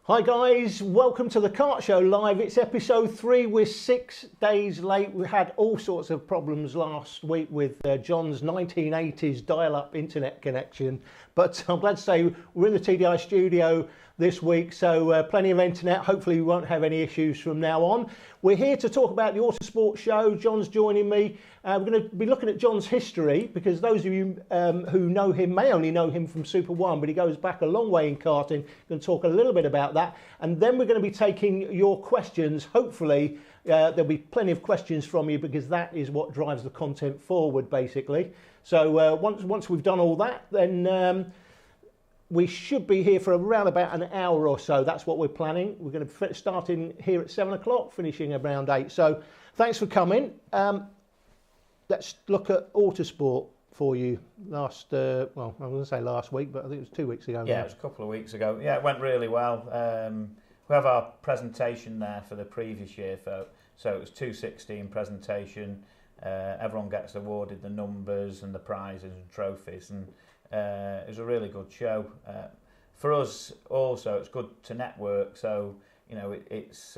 Hi guys, welcome to the KART Show Live. It's episode 3. We're 6 days late. We had all sorts of problems last week with John's 1980s dial-up internet connection. But I'm glad to say we're in the TDI studio this week, so plenty of internet. Hopefully we won't have any issues from now on. We're here to talk about the Autosport show. John's joining me. We're going to be looking at John's history, because those of you who know him may only know him from Super 1, but he goes back a long way in karting. We're going to talk a little bit about that, and then we're going to be taking your questions. Hopefully there'll be plenty of questions from you, because that is what drives the content forward, basically. So once we've done all that, then we should be here for around about an hour or so. That's what we're planning. We're going to start in here at 7 o'clock, finishing around 8. So thanks for coming. Let's look at Autosport for you. Well, I'm going to say last week, but I think it was 2 weeks ago. Yeah, it was a couple of weeks ago. Yeah, it went really well. We have our presentation there for the previous year. So it was 216 presentation. Everyone gets awarded the numbers and the prizes and trophies, and it was a really good show. For us also, it's good to network. So you know, it's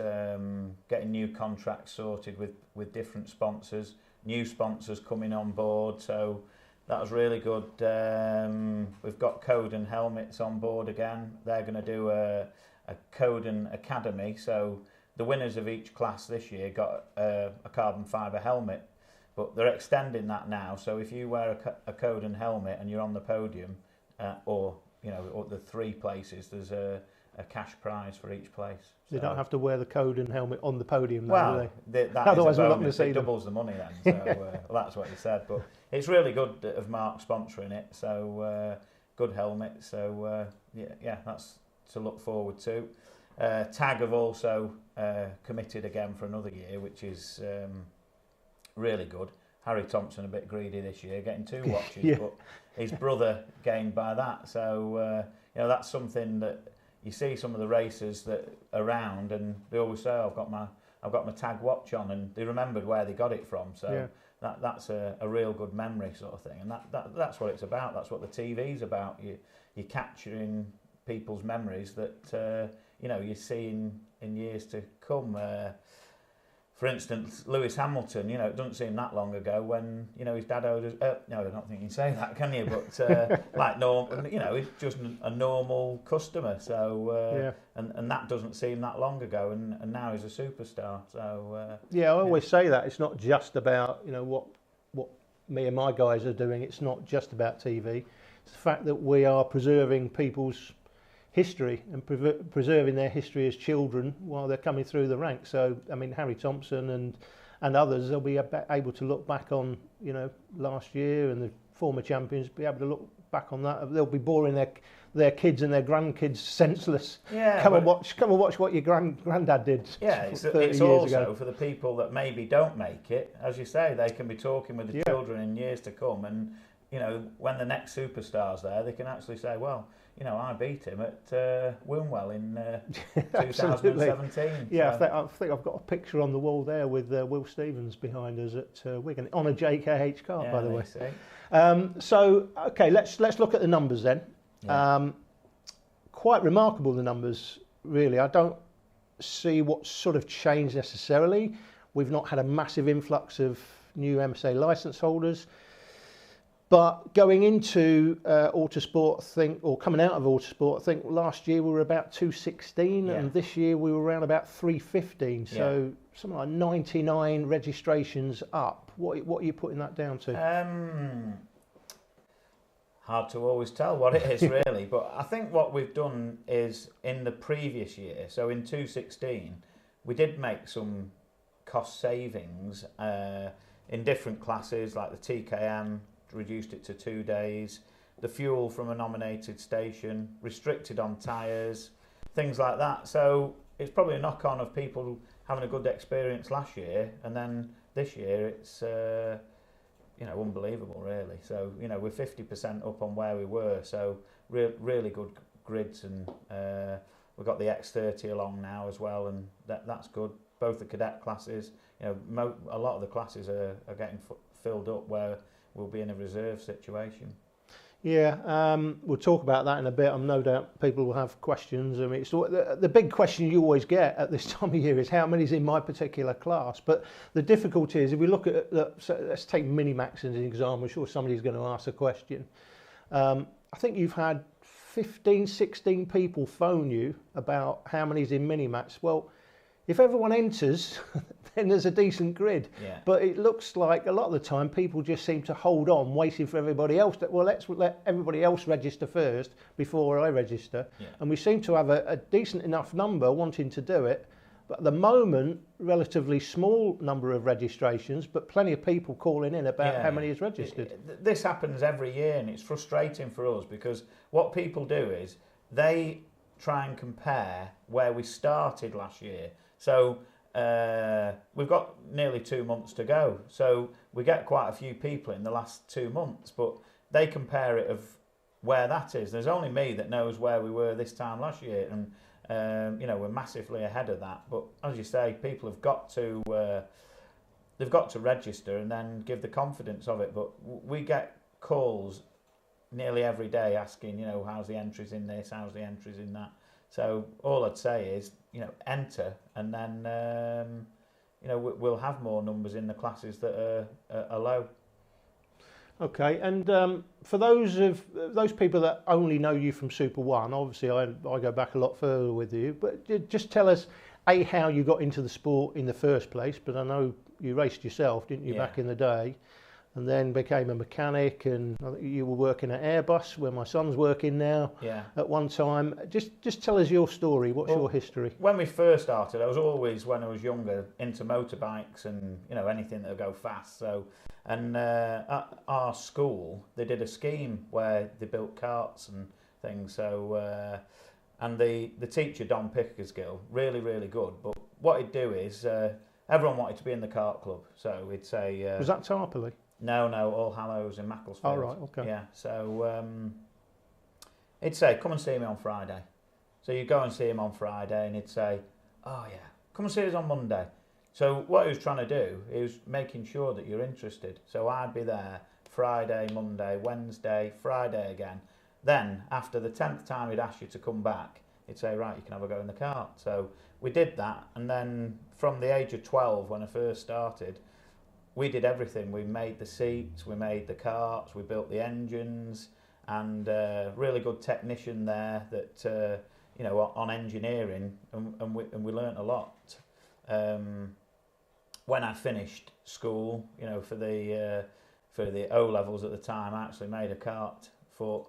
getting new contracts sorted with different sponsors, new sponsors coming on board. So that was really good. We've got Coden helmets on board again. They're going to do a Coden Academy. So the winners of each class this year got a carbon fibre helmet. But they're extending that now, so if you wear a Coden helmet and you're on the podium, or the 3 places, there's a cash prize for each place. So you don't have to wear the Coden helmet on the podium, though, well, do they? That Otherwise, is a we're not going to bonus. see It them. doubles the money then. So well, that's what he said. But it's really good of Mark sponsoring it. So good helmet. So yeah, that's to look forward to. TAG have also committed again for another year, which is really good. Harry Thompson a bit greedy this year, getting 2 watches, yeah. But his brother gained by that. So that's something that you see some of the racers that around, and they always say, I've got my TAG watch on, and they remembered where they got it from. So yeah. That's a real good memory sort of thing, and that's what it's about. That's what the TV's about. You're capturing people's memories that you see in years to come. For instance, Lewis Hamilton, it doesn't seem that long ago when, his dad owed us, no, I don't think you can say that, can you? But like normal, he's just a normal customer. So, and that doesn't seem that long ago, and now he's a superstar. So, I always say that it's not just about, what me and my guys are doing. It's not just about TV. It's the fact that we are preserving people's history and preserving their history as children while they're coming through the ranks. So I mean, Harry Thompson and others, they'll be able to look back on last year, and the former champions be able to look back on that. They'll be boring their kids and their grandkids senseless. Yeah, come and watch what your granddad did. Yeah, it's also ago. For the people that maybe don't make it, as you say, they can be talking with the children in years to come, and when the next superstar's there, they can actually say, well, I beat him at Wombwell in 2017. Yeah, so. I think I've got a picture on the wall there with Will Stevens behind us at Wigan on a JKH car, by the way. So, okay, let's look at the numbers then. Yeah. Quite remarkable, the numbers, really. I don't see what sort of changed necessarily. We've not had a massive influx of new MSA licence holders. But going into Autosport, or coming out of Autosport, I think last year we were about 216, and this year we were around about 315. So something like 99 registrations up. What are you putting that down to? Hard to always tell what it is, really. But I think what we've done is, in the previous year, so in 2016, we did make some cost savings in different classes, like the TKM. Reduced it to 2 days, the fuel from a nominated station, restricted on tyres, things like that. So it's probably a knock-on of people having a good experience last year, and then this year it's unbelievable, really. So we're 50% up on where we were. So really good grids, and we've got the X30 along now as well, and that's good. Both the cadet classes, a lot of the classes are getting filled up where we'll be in a reserve situation. Yeah, we'll talk about that in a bit. I'm no doubt people will have questions. I mean, it's the big question you always get at this time of year is how many's in my particular class. But the difficulty is if we look at, so let's take Minimax as an example. I'm sure somebody's going to ask a question. I think you've had 15, 16 people phone you about how many's in Minimax. Well, if everyone enters, then there's a decent grid. Yeah. But it looks like a lot of the time people just seem to hold on, waiting for everybody else. Well, let's let everybody else register first before I register. Yeah. And we seem to have a decent enough number wanting to do it. But at the moment, relatively small number of registrations, but plenty of people calling in about how many is registered. This happens every year, and it's frustrating for us because what people do is they try and compare where we started last year. So we've got nearly 2 months to go. So we get quite a few people in the last 2 months, but they compare it of where that is. There's only me that knows where we were this time last year, and you know, we're massively ahead of that. But as you say, people have got to they've got to register and then give the confidence of it. But we get calls nearly every day asking, you know, how's the entries in this, how's the entries in that. So all I'd say is, you know, enter, and then you know, we'll have more numbers in the classes that are low. Okay, and for those people that only know you from Super One, obviously I go back a lot further with you, but just tell us how you got into the sport in the first place. But I know you raced yourself, didn't you, back in the day? And then became a mechanic, and I think you were working at Airbus, where my son's working now. Yeah. At one time, just tell us your story. What's your history? When we first started, I was always, when I was younger, into motorbikes and, you know, anything that'll go fast. So, and at our school, they did a scheme where they built karts and things. So, and the teacher, Don Pickersgill, really, really good. But what he'd do is, everyone wanted to be in the kart club. So he'd say, was that Tarpley? No, All Hallows in Macclesfield. Oh, right, okay. Yeah, so he'd say, come and see me on Friday. So you go and see him on Friday, and he'd say, oh yeah, come and see us on Monday. So what he was trying to do, he was making sure that you're interested. So I'd be there Friday, Monday, Wednesday, Friday again. Then after the 10th time he'd ask you to come back, he'd say, right, you can have a go in the kart. So we did that, and then from the age of 12, when I first started, we did everything. We made the seats, we made the karts, we built the engines, and really good technician there that you know, on engineering, and we learnt a lot. When I finished school, you know, for the O levels at the time, I actually made a kart for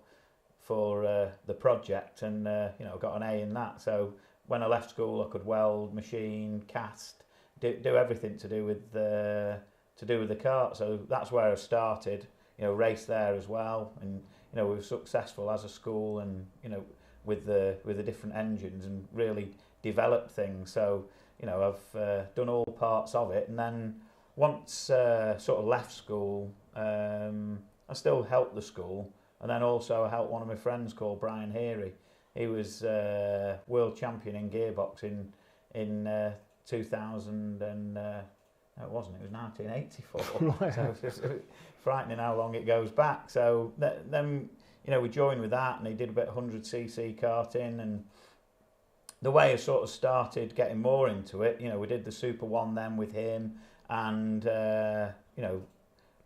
the project, and you know, got an A in that. So when I left school, I could weld, machine, cast, do everything to do with the kart. So that's where I started, you know, race there as well, and you know, we were successful as a school, and you know, with the different engines, and really developed things. So you know, I've done all parts of it, and then once sort of left school, I still helped the school, and then also I helped one of my friends called Brian Heary. He was world champion in gearboxing in 2000 and no, it wasn't. It was 1984. Right. So it's frightening how long it goes back. So then, you know, we joined with that, and he did a bit of 100cc karting, and the way I sort of started getting more into it, you know, we did the Super One then with him, and you know,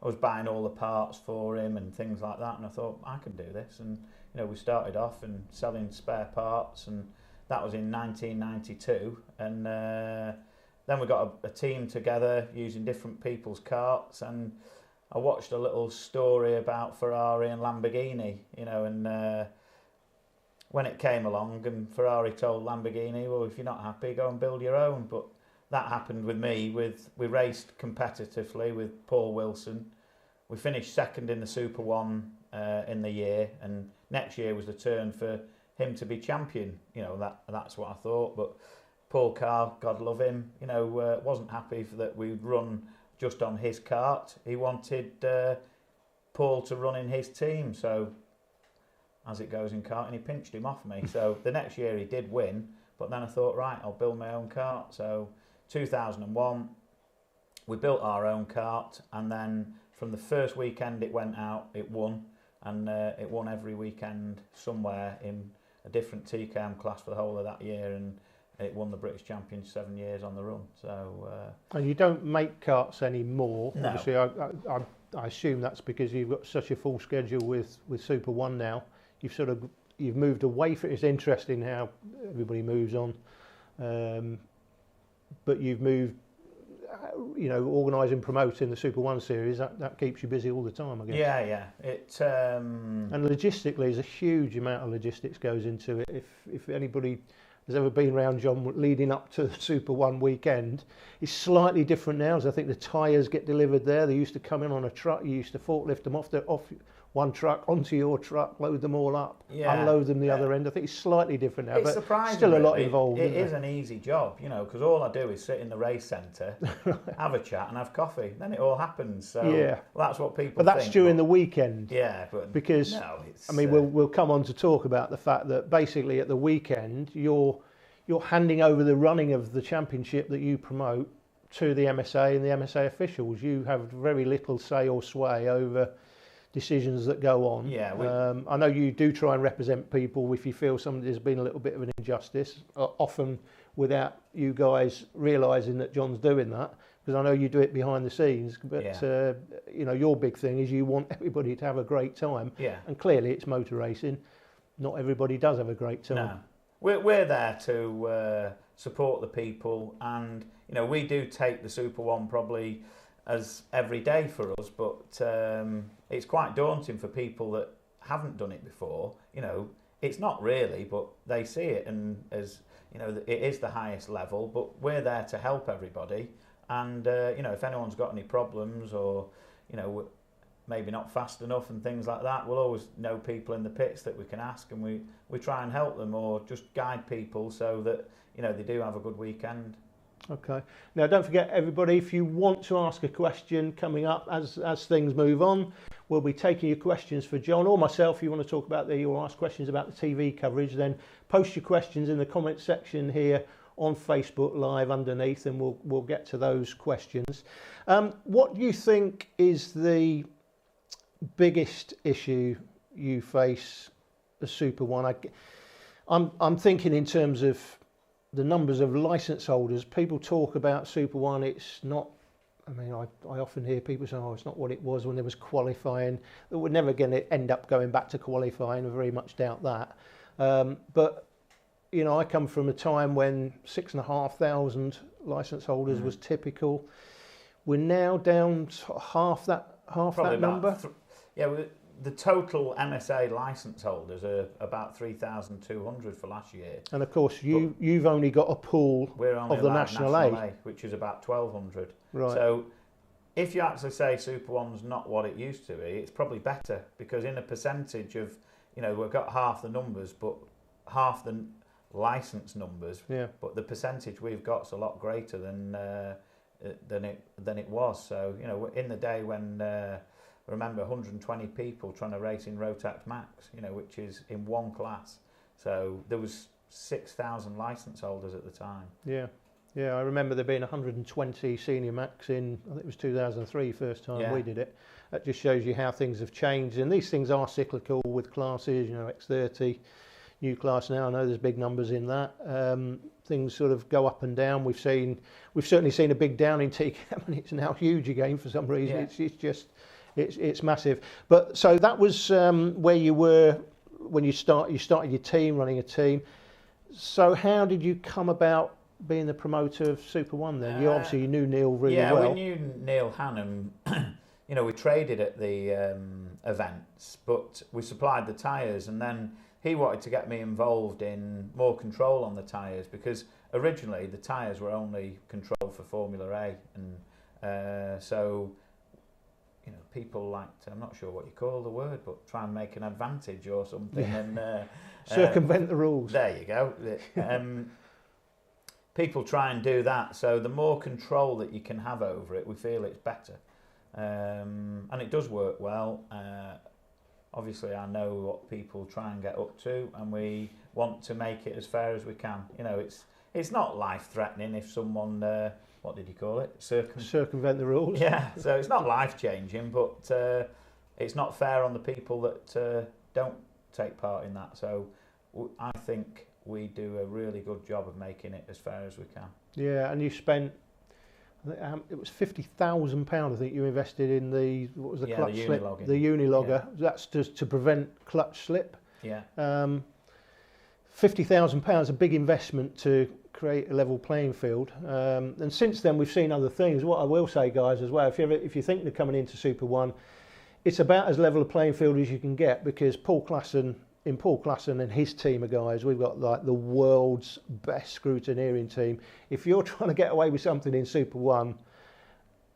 I was buying all the parts for him and things like that, and I thought, I can do this. And you know, we started off and selling spare parts, and that was in 1992, and then we got a team together using different people's karts, and I watched a little story about Ferrari and Lamborghini, you know, and when it came along, and Ferrari told Lamborghini, well, if you're not happy, go and build your own. But that happened with me. We raced competitively with Paul Wilson. We finished second in the Super One in the year, and next year was the turn for him to be champion. You know, that's what I thought. But Paul Carr, God love him, you know, wasn't happy that we'd run just on his kart. He wanted Paul to run in his team. So, as it goes in karting, he pinched him off me. So the next year he did win, but then I thought, right, I'll build my own kart. So 2001, we built our own kart, and then from the first weekend it went out, it won. and it won every weekend somewhere in a different TKM class for the whole of that year, and it won the British Champion 7 years on the run. So and you don't make karts anymore. No. Obviously, I assume that's because you've got such a full schedule with Super One now. You've moved away from. It's interesting how everybody moves on, but you've moved. Organising, promoting the Super One series, that keeps you busy all the time, I guess. Yeah. And logistically, there's a huge amount of logistics goes into it. If anybody has ever been around, John, leading up to the Super One weekend, it's slightly different now. I think the tyres get delivered there. They used to come in on a truck. You used to forklift them off one truck onto your truck, load them all up, unload them the other end. I think it's slightly different now, it's but still a lot involved. It is an easy job, because all I do is sit in the race centre, have a chat and have coffee. Then it all happens. So that's what people But that's think, during the weekend. Yeah, but because no, it's, we'll come on to talk about the fact that basically at the weekend you're handing over the running of the championship that you promote to the MSA and the MSA officials. You have very little say or sway over decisions that go on. Yeah, I know you do try and represent people if you feel there's been a little bit of an injustice, often without you guys realising that John's doing that, because I know you do it behind the scenes, but your big thing is you want everybody to have a great time. Yeah. And clearly it's motor racing. Not everybody does have a great time. No. We're there to support the people, and we do take the Super One probably as every day for us, but it's quite daunting for people that haven't done it before. It's not really, but they see it, and as it is the highest level. But we're there to help everybody, and if anyone's got any problems or maybe not fast enough and things like that, we'll always know people in the pits that we can ask, and we try and help them or just guide people so that they do have a good weekend. Okay. Now, don't forget, everybody, if you want to ask a question coming up as things move on, we'll be taking your questions for John or myself. If you want to talk about or ask questions about the TV coverage, then post your questions in the comment section here on Facebook Live underneath, and we'll get to those questions. What do you think is the biggest issue you face as Super One? I'm thinking in terms of the numbers of licence holders. People talk about Super One, it's not, I often hear people say, it's not what it was when there was qualifying. That we're never going to end up going back to qualifying, I very much doubt that. But, I come from a time when 6,500 licence holders was typical. We're now down to half that number. The total MSA licence holders are about 3,200 for last year. And of course, you've only got a pool of the National A, which is about 1,200. Right. So if you actually say Super One's not what it used to be, it's probably better, because in a percentage of, we've got half the numbers, but half the licence numbers, but the percentage we've got's a lot greater than it was. So, in the day when remember 120 people trying to race in Rotax Max, which is in one class. So there was 6,000 licence holders at the time. Yeah, I remember there being 120 senior Max in, I think it was 2003, first time we did it. That just shows you how things have changed, and these things are cyclical with classes, X30, new class now, I know there's big numbers in that. Things sort of go up and down. We've certainly seen a big down in TKM, and it's now huge again for some reason. It's massive. But so that was where you were when you started your team, running a team. So how did you come about being the promoter of Super One then? You obviously knew Neil really well. Yeah, we knew Neil Hannum. We traded at the events, but we supplied the tyres, and then he wanted to get me involved in more control on the tyres, because originally the tyres were only controlled for Formula A, and so people liked, I'm not sure what you call the word, but try and make an advantage or something, and circumvent the rules. There you go. People try and do that, so the more control that you can have over it, we feel it's better, and it does work well. Obviously, I know what people try and get up to, and we want to make it as fair as we can. It's not life-threatening if someone, what did you call it? Circumvent the rules. Yeah, so it's not life-changing, but it's not fair on the people that don't take part in that. So I think we do a really good job of making it as fair as we can. Yeah, and you spent, it was £50,000 I think you invested in the, what was the clutch slip? The unilogger. Yeah. That's just to prevent clutch slip. Yeah. £50,000, a big investment to create a level playing field. And since then we've seen other things. What I will say, guys, as well, if you think they're coming into Super 1, it's about as level a playing field as you can get, because Paul Classen and his team of guys, we've got like the world's best scrutineering team. If you're trying to get away with something in Super 1,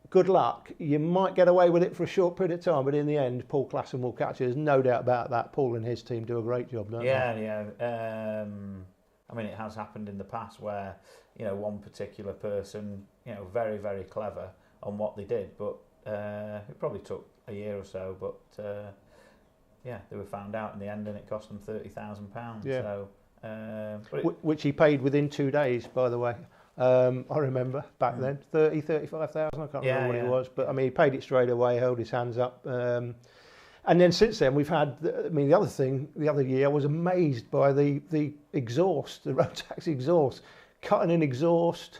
good luck. You might get away with it for a short period of time, but in the end, Paul Classen will catch you. There's no doubt about that. Paul and his team do a great job, don't they? Yeah. I mean, it has happened in the past where, one particular person, very, very clever on what they did, but it probably took a year or so, but they were found out in the end, and it cost them £30,000. Yeah. So, which he paid within 2 days, by the way. I remember back then, 35,000. I can't remember what it was, but I mean, he paid it straight away, held his hands up. And then since then, we've had, the other year, I was amazed by the exhaust, the road tax exhaust, cutting an exhaust,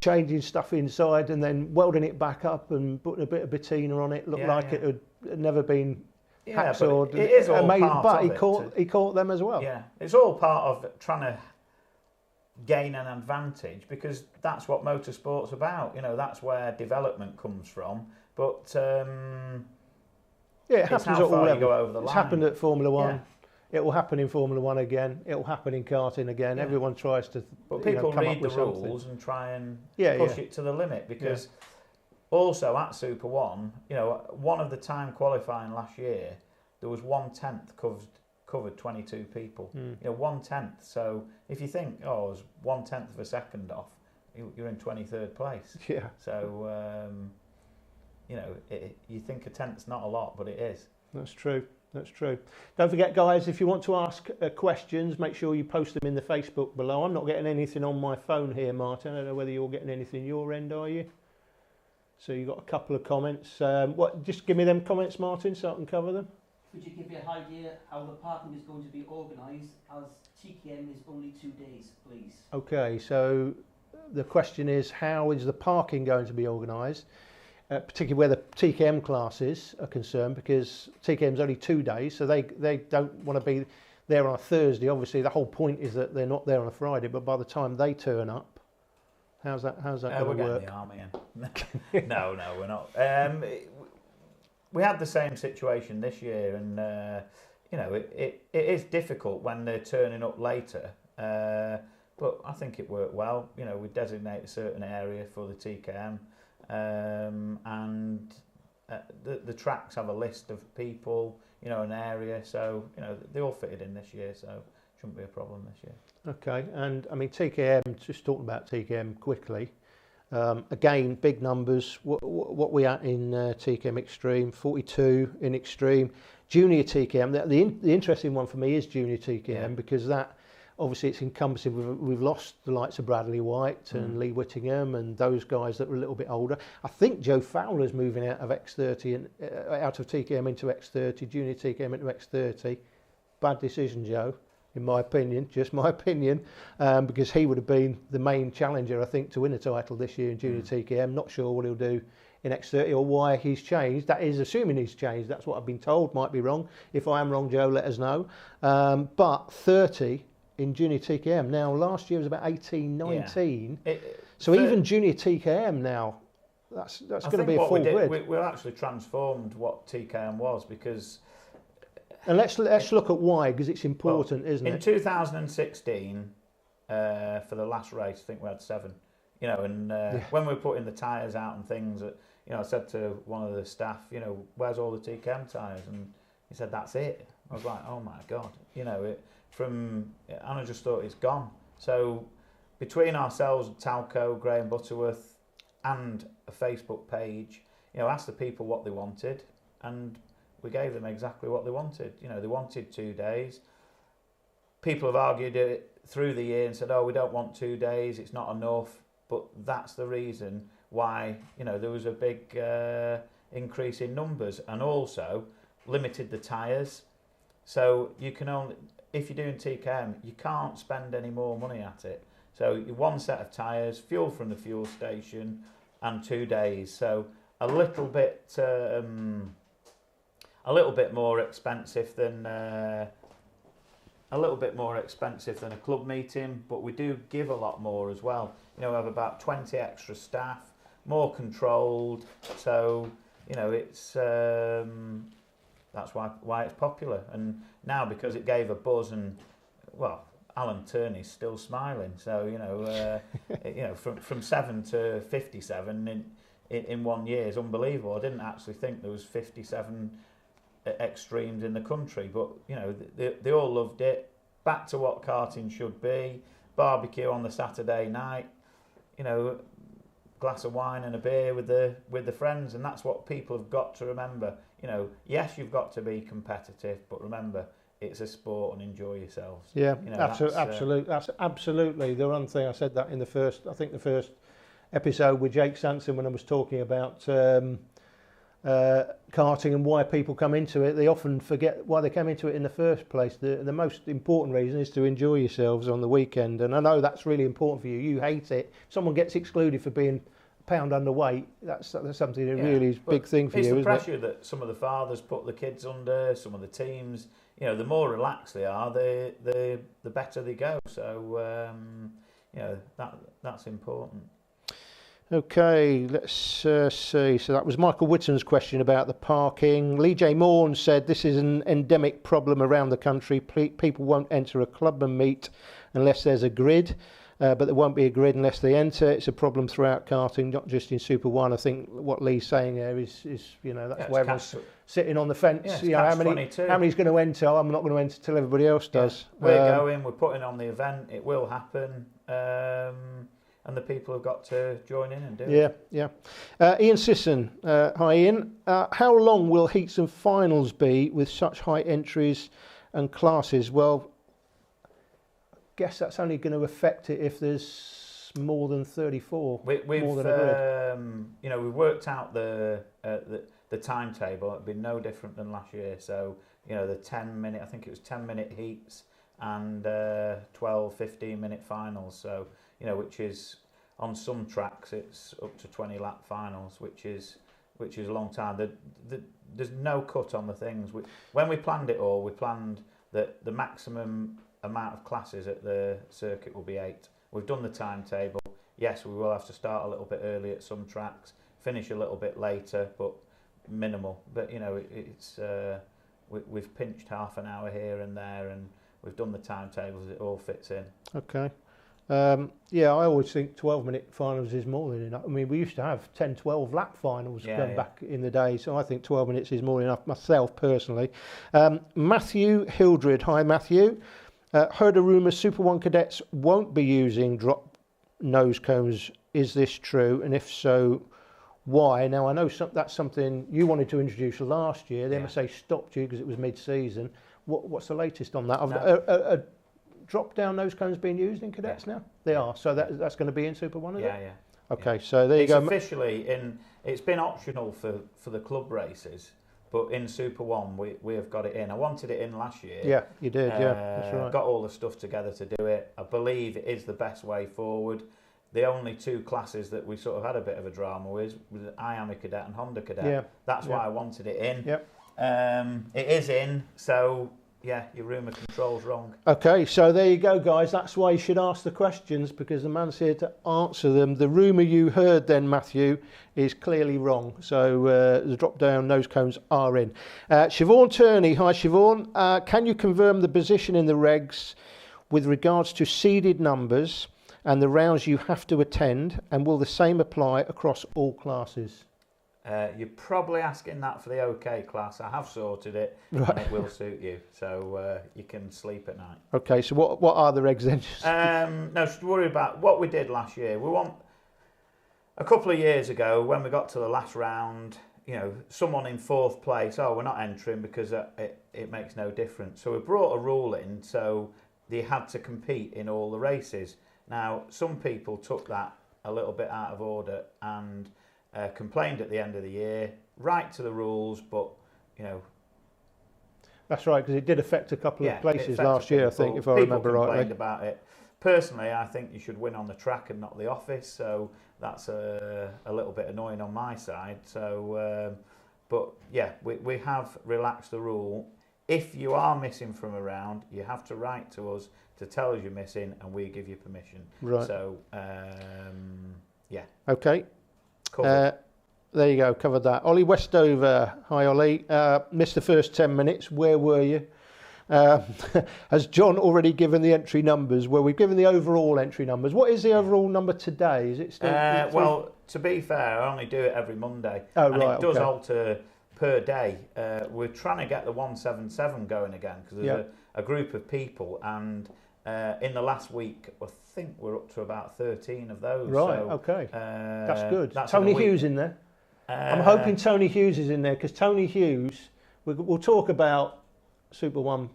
changing stuff inside, and then welding it back up and putting a bit of patina on it. Looked like it had never been hacksawed. It is all part but of he caught them as well. Yeah, it's all part of trying to gain an advantage, because that's what motorsport's about. That's where development comes from. But it happens at all levels. Go over the line. It's happened at Formula 1. It will happen in Formula 1 again. It will happen in karting again. Yeah. Everyone tries to But people come read up with the rules something. and try and push it to the limit, because also at Super 1, one of the time qualifying last year, there was 1/10 covered 22 people. 1/10. So if you think, it was 1/10 of a second off, you're in 23rd place. Yeah. So, you think a tenth's not a lot, but it is. That's true. That's true. Don't forget, guys, if you want to ask questions, make sure you post them in the Facebook below. I'm not getting anything on my phone here, Martin. I don't know whether you're getting anything your end, are you? So you've got a couple of comments. Just give me them comments, Martin, so I can cover them. Could you give me an idea how the parking is going to be organised, as TKM is only 2 days, please? Okay, so the question is, how is the parking going to be organised? Particularly where the TKM classes are concerned, because TKM's only 2 days, so they don't want to be there on a Thursday. Obviously, the whole point is that they're not there on a Friday, but by the time they turn up, how's that going to work? We're getting the army in. No, we're not. We had the same situation this year, and it is difficult when they're turning up later. But I think it worked well. We designate a certain area for the TKM. And the tracks have a list of people, an area, so they all fitted in this year, so shouldn't be a problem this year. Okay, and I mean TKM, just talking about TKM quickly, again, big numbers. What we at in TKM Extreme? 42 in Extreme. Junior TKM, the interesting one for me is Junior TKM, because that, obviously it's encompassing, we've lost the likes of Bradley White and Lee Whittingham and those guys that were a little bit older. I think Joe Fowler's moving out of X30 and out of TKM into X30, Junior TKM into X30. Bad decision, Joe, in my opinion, just my opinion, because he would have been the main challenger, I think, to win a title this year in Junior TKM. Not sure what he'll do in X30 or why he's changed. That is assuming he's changed. That's what I've been told. Might be wrong. If I am wrong, Joe, let us know. But 30 in Junior TKM. Now, last year was about 18, 19. Yeah. So even Junior TKM now, that's going to be a full grid. We actually transformed what TKM was, because... And let's look at why, because it's important, isn't it? In 2016, for the last race, I think we had 7. When we were putting the tyres out and things, I said to one of the staff, where's all the TKM tyres? And he said, that's it. I was like, oh my God, and I just thought it's gone. So between ourselves, Talco, Graham Butterworth, and a Facebook page, asked the people what they wanted, and we gave them exactly what they wanted. They wanted 2 days. People have argued it through the year and said, oh, we don't want 2 days, it's not enough. But that's the reason why, there was a big increase in numbers, and also limited the tyres. So you can only, if you're doing TKM, you can't spend any more money at it. So one set of tyres, fuel from the fuel station, and 2 days. So a little bit more expensive than a club meeting, but we do give a lot more as well. You know, we have about 20 extra staff, more controlled. So you know, it's that's why it's popular. And now, because it gave a buzz, and well, Alan Turney's still smiling. So you know, from 7 to 57 in 1 year is unbelievable. I didn't actually think there was 57 extremes in the country, but you know, they all loved it. Back to what karting should be: barbecue on the Saturday night. You know, glass of wine and a beer with the friends, and that's what people have got to remember. You know, yes, you've got to be competitive, but remember, it's a sport, and enjoy yourselves. Yeah, you know, absolutely. That's absolutely the one thing. I said that in the first episode with Jake Sanson, when I was talking about karting and why people come into it. They often forget why they came into it in the first place. The most important reason is to enjoy yourselves on the weekend, and I know that's really important for you. You hate it. Someone gets excluded for being a pound underweight. That's something that really is a big thing for you, isn't it? It's the pressure that some of the fathers put the kids under, some of the teams. You know, the more relaxed they are, the better they go. So you know, that's important. Okay, let's see. So that was Michael Whitton's question about the parking. Lee J. Morn said this is an endemic problem around the country. People won't enter a clubman meet unless there's a grid, but there won't be a grid unless they enter. It's a problem throughout karting, not just in Super 1. I think what Lee's saying there is you know, that's where everyone's sitting on the fence. Yeah, you know, how many's going to enter? I'm not going to enter till everybody else does. Yeah. We're putting on the event. It will happen. And the people have got to join in and do it. Yeah. Ian Sisson, hi Ian. How long will heats and finals be with such high entries and classes? Well, I guess that's only going to affect it if there's more than 34. We've more than a grid. You know, we've worked out the timetable. It'd be no different than last year. So you know, the 10-minute, I think it was 10-minute heats and 12, 15-minute finals. So you know, which is on some tracks it's up to 20-lap finals, which is a long time. There's no cut on the things. When we planned it all, we planned that the maximum amount of classes at the circuit will be 8. We've done the timetable. Yes, we will have to start a little bit early at some tracks, finish a little bit later, but minimal. But you know, we've pinched half an hour here and there, and we've done the timetables. It all fits in. Okay. Yeah, I always think 12-minute finals is more than enough. I mean, we used to have 10, 12 lap finals going back in the day, so I think 12 minutes is more than enough myself personally. Matthew Hildred, hi Matthew. Heard a rumour Super 1 cadets won't be using drop nose cones. Is this true? And if so, why? Now, I know that's something you wanted to introduce last year. The MSA stopped you because it was mid-season. What's the latest on that? Drop-down nose cones being used in cadets now? They are. So that's going to be in Super 1, is it? Yeah. Okay, so there you go. It's officially in. It's been optional for the club races, but in Super 1 we have got it in. I wanted it in last year. Yeah, you did. That's right. Got all the stuff together to do it. I believe it is the best way forward. The only 2 classes that we sort of had a bit of a drama with was IAMI Cadet and Honda Cadet. Yeah. That's why I wanted it in. Yep. It is in, so yeah, your rumour control's wrong. Okay, so there you go, guys. That's why you should ask the questions, because the man's here to answer them. The rumour you heard then, Matthew, is clearly wrong. So the drop-down nose cones are in. Siobhan Turney, hi Siobhan. Can you confirm the position in the regs with regards to seeded numbers and the rounds you have to attend, and will the same apply across all classes? You're probably asking that for the OK class. I have sorted it, right, and it will suit you, so you can sleep at night. Okay, so what are the regs then? No, just worry about what we did last year. We want a couple of years ago when we got to the last round. You know, someone in 4th place. Oh, we're not entering because it makes no difference. So we brought a rule in, so they had to compete in all the races. Now, some people took that a little bit out of order and complained at the end of the year. right to the rules, but you know. That's right, because it did affect a couple of It places affected last year, I think, if I remember People rightly. complained about it. Personally, I think you should win on the track and not the office, so that's a little bit annoying on my side. So, but yeah, we have relaxed the rule. If you are missing from a round, you have to write to us to tell us you're missing, and we give you permission. Right. So, yeah. Okay. Covered. There you go, covered that. Ollie Westover, hi Ollie. Missed the first 10 minutes, where were you? Has John already given the entry numbers? Well, we've given the overall entry numbers. What is the overall number today? Is it still? Well, to be fair, I only do it every Monday. Oh, and right, it does okay. alter per day. We're trying to get the 177 going again, because there's a group of people, and in the last week, I think we're up to about 13 of those. Right, so, okay. That's good. That's Tony in a week. Hughes in there? I'm hoping Tony Hughes is in there, because Tony Hughes, we'll talk about Super One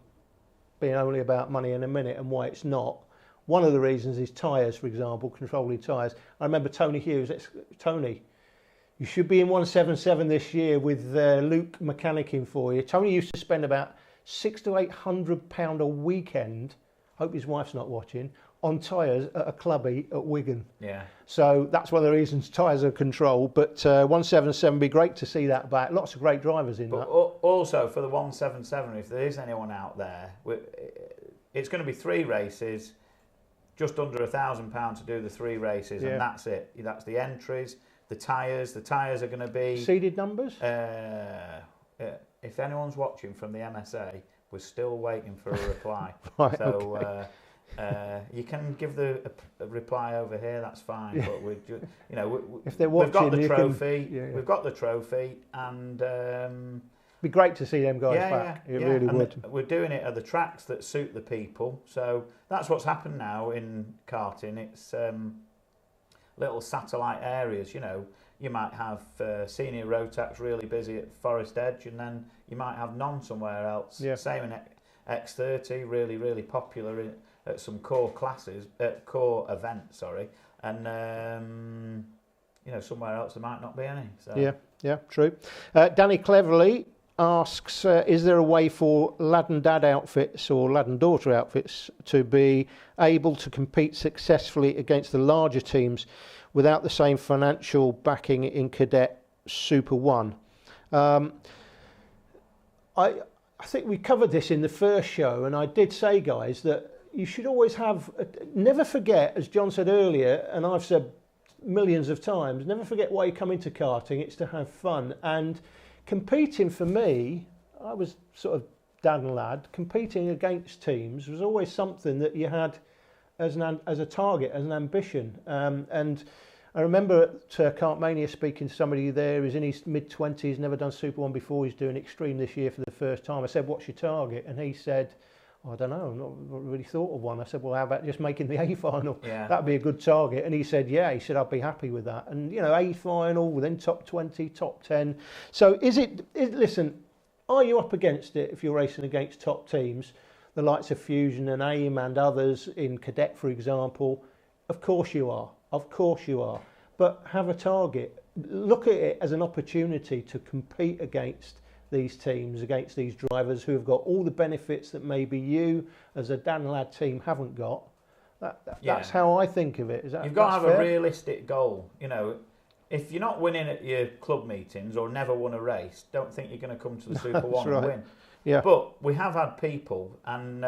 being only about money in a minute and why it's not. One of the reasons is tyres, for example, controlling tyres. I remember Tony Hughes, Tony, you should be in 177 this year with Luke mechanicking for you. Tony used to spend about £600 to £800 a weekend, hope his wife's not watching, on tyres at a clubby at Wigan. Yeah. So that's one of the reasons tyres are controlled. But 177 would be great to see that back. Lots of great drivers in But that. also for the 177, if there is anyone out there, it's going to be 3 races, just under £1,000 to do the 3 races, and that's it. That's the entries, the tyres. The tyres are going to be Seeded numbers? If anyone's watching from the MSA, we're still waiting for a reply. Right, So. okay. You can give a reply over here. That's fine. But we, if they're we've got watching, the trophy. Yeah. We've got the trophy, and Be great to see them guys back. It really and would. We're doing it at the tracks that suit the people. So that's what's happened now in karting. It's little satellite areas. You might have senior Rotax really busy at Forest Edge, and then you might have none somewhere else. Yeah. Same in X30, really, really popular at some core classes, core events, and somewhere else there might not be any. So. Yeah, true. Danny Cleverly asks, is there a way for lad and dad outfits or lad and daughter outfits to be able to compete successfully against the larger teams without the same financial backing in Cadet Super One? I think we covered this in the first show, and I did say, guys, that you should always have, never forget, as John said earlier, and I've said millions of times, never forget why you come into karting. It's to have fun. And competing for me, I was sort of dad and lad, competing against teams was always something that you had as a target, as an ambition. And I remember at Kartmania speaking to somebody there who's in his mid-20s, never done Super One before, he's doing Extreme this year for the first time. I said, what's your target? And he said, I don't know, I've not really thought of one. I said, well, how about just making the A final? Yeah. That'd be a good target. And he said, yeah, he said, I'd be happy with that. And, A final, then top 20, top 10. So listen, are you up against it if you're racing against top teams, the likes of Fusion and AIM and others in Cadet, for example? Of course you are. Of course you are. But have a target. Look at it as an opportunity to compete against these teams, against these drivers who have got all the benefits that maybe you as a Dan Lad team haven't got. That's how I think of it. You've got to have a realistic goal. If you're not winning at your club meetings or never won a race, don't think you're going to come to the Super One and win. Yeah. But we have had people, and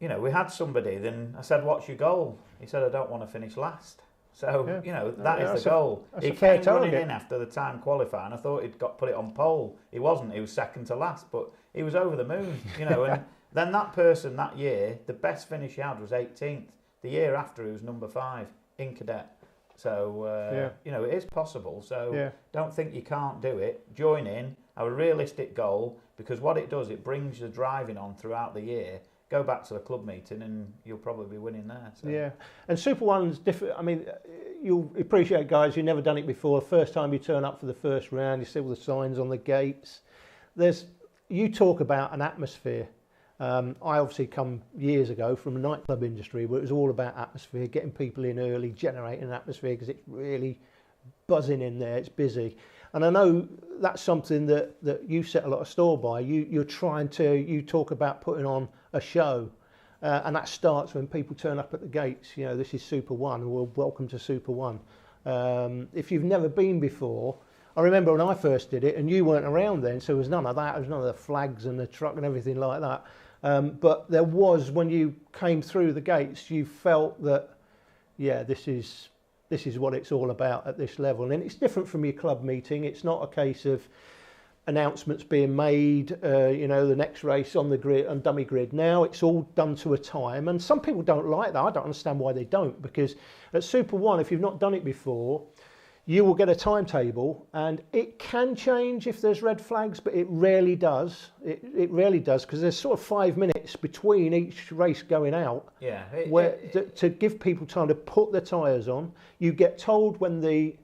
we had somebody. Then I said, "What's your goal?" He said, "I don't want to finish last." So that is the goal. That's he a fair came running target. in after the time qualifying. I thought he'd put it on pole. He wasn't. He was second to last, but he was over the moon. And then that person that year, the best finish he had was 18th. The year after, he was number 5 in Cadet. So it is possible. So don't think you can't do it. Join in. Have a realistic goal, because what it does, it brings the driving on throughout the year. Go back to the club meeting and you'll probably be winning there. So. Yeah, and Super One's different. I mean, you'll appreciate, guys, you've never done it before. First time you turn up for the first round, you see all the signs on the gates. You talk about an atmosphere. I obviously come years ago from the nightclub industry where it was all about atmosphere, getting people in early, generating an atmosphere, because it's really buzzing in there, it's busy. And I know that's something that you set a lot of store by. You talk about putting on a show, and that starts when people turn up at the gates. You know, this is Super One, well, welcome to Super One. If you've never been before, I remember when I first did it, and you weren't around then, so there was none of that. There was none of the flags and the truck and everything like that. But there was, when you came through the gates, you felt that, yeah, this is what it's all about at this level. And it's different from your club meeting. It's not a case of announcements being made, the next race on the grid, on dummy grid. Now it's all done to a time. And some people don't like that. I don't understand why they don't, because at Super One, if you've not done it before, you will get a timetable, and it can change if there's red flags, but it rarely does. It rarely does, because there's sort of 5 minutes between each race going out. Yeah. To give people time to put their tyres on. You get told when the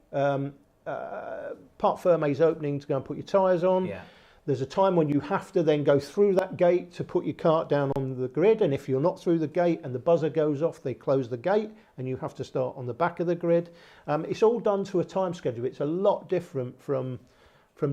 Parc Fermé is opening to go and put your tyres on. Yeah. There's a time when you have to then go through that gate to put your kart down on the grid, and if you're not through the gate and the buzzer goes off, they close the gate and you have to start on the back of the grid. It's all done to a time schedule. It's a lot different from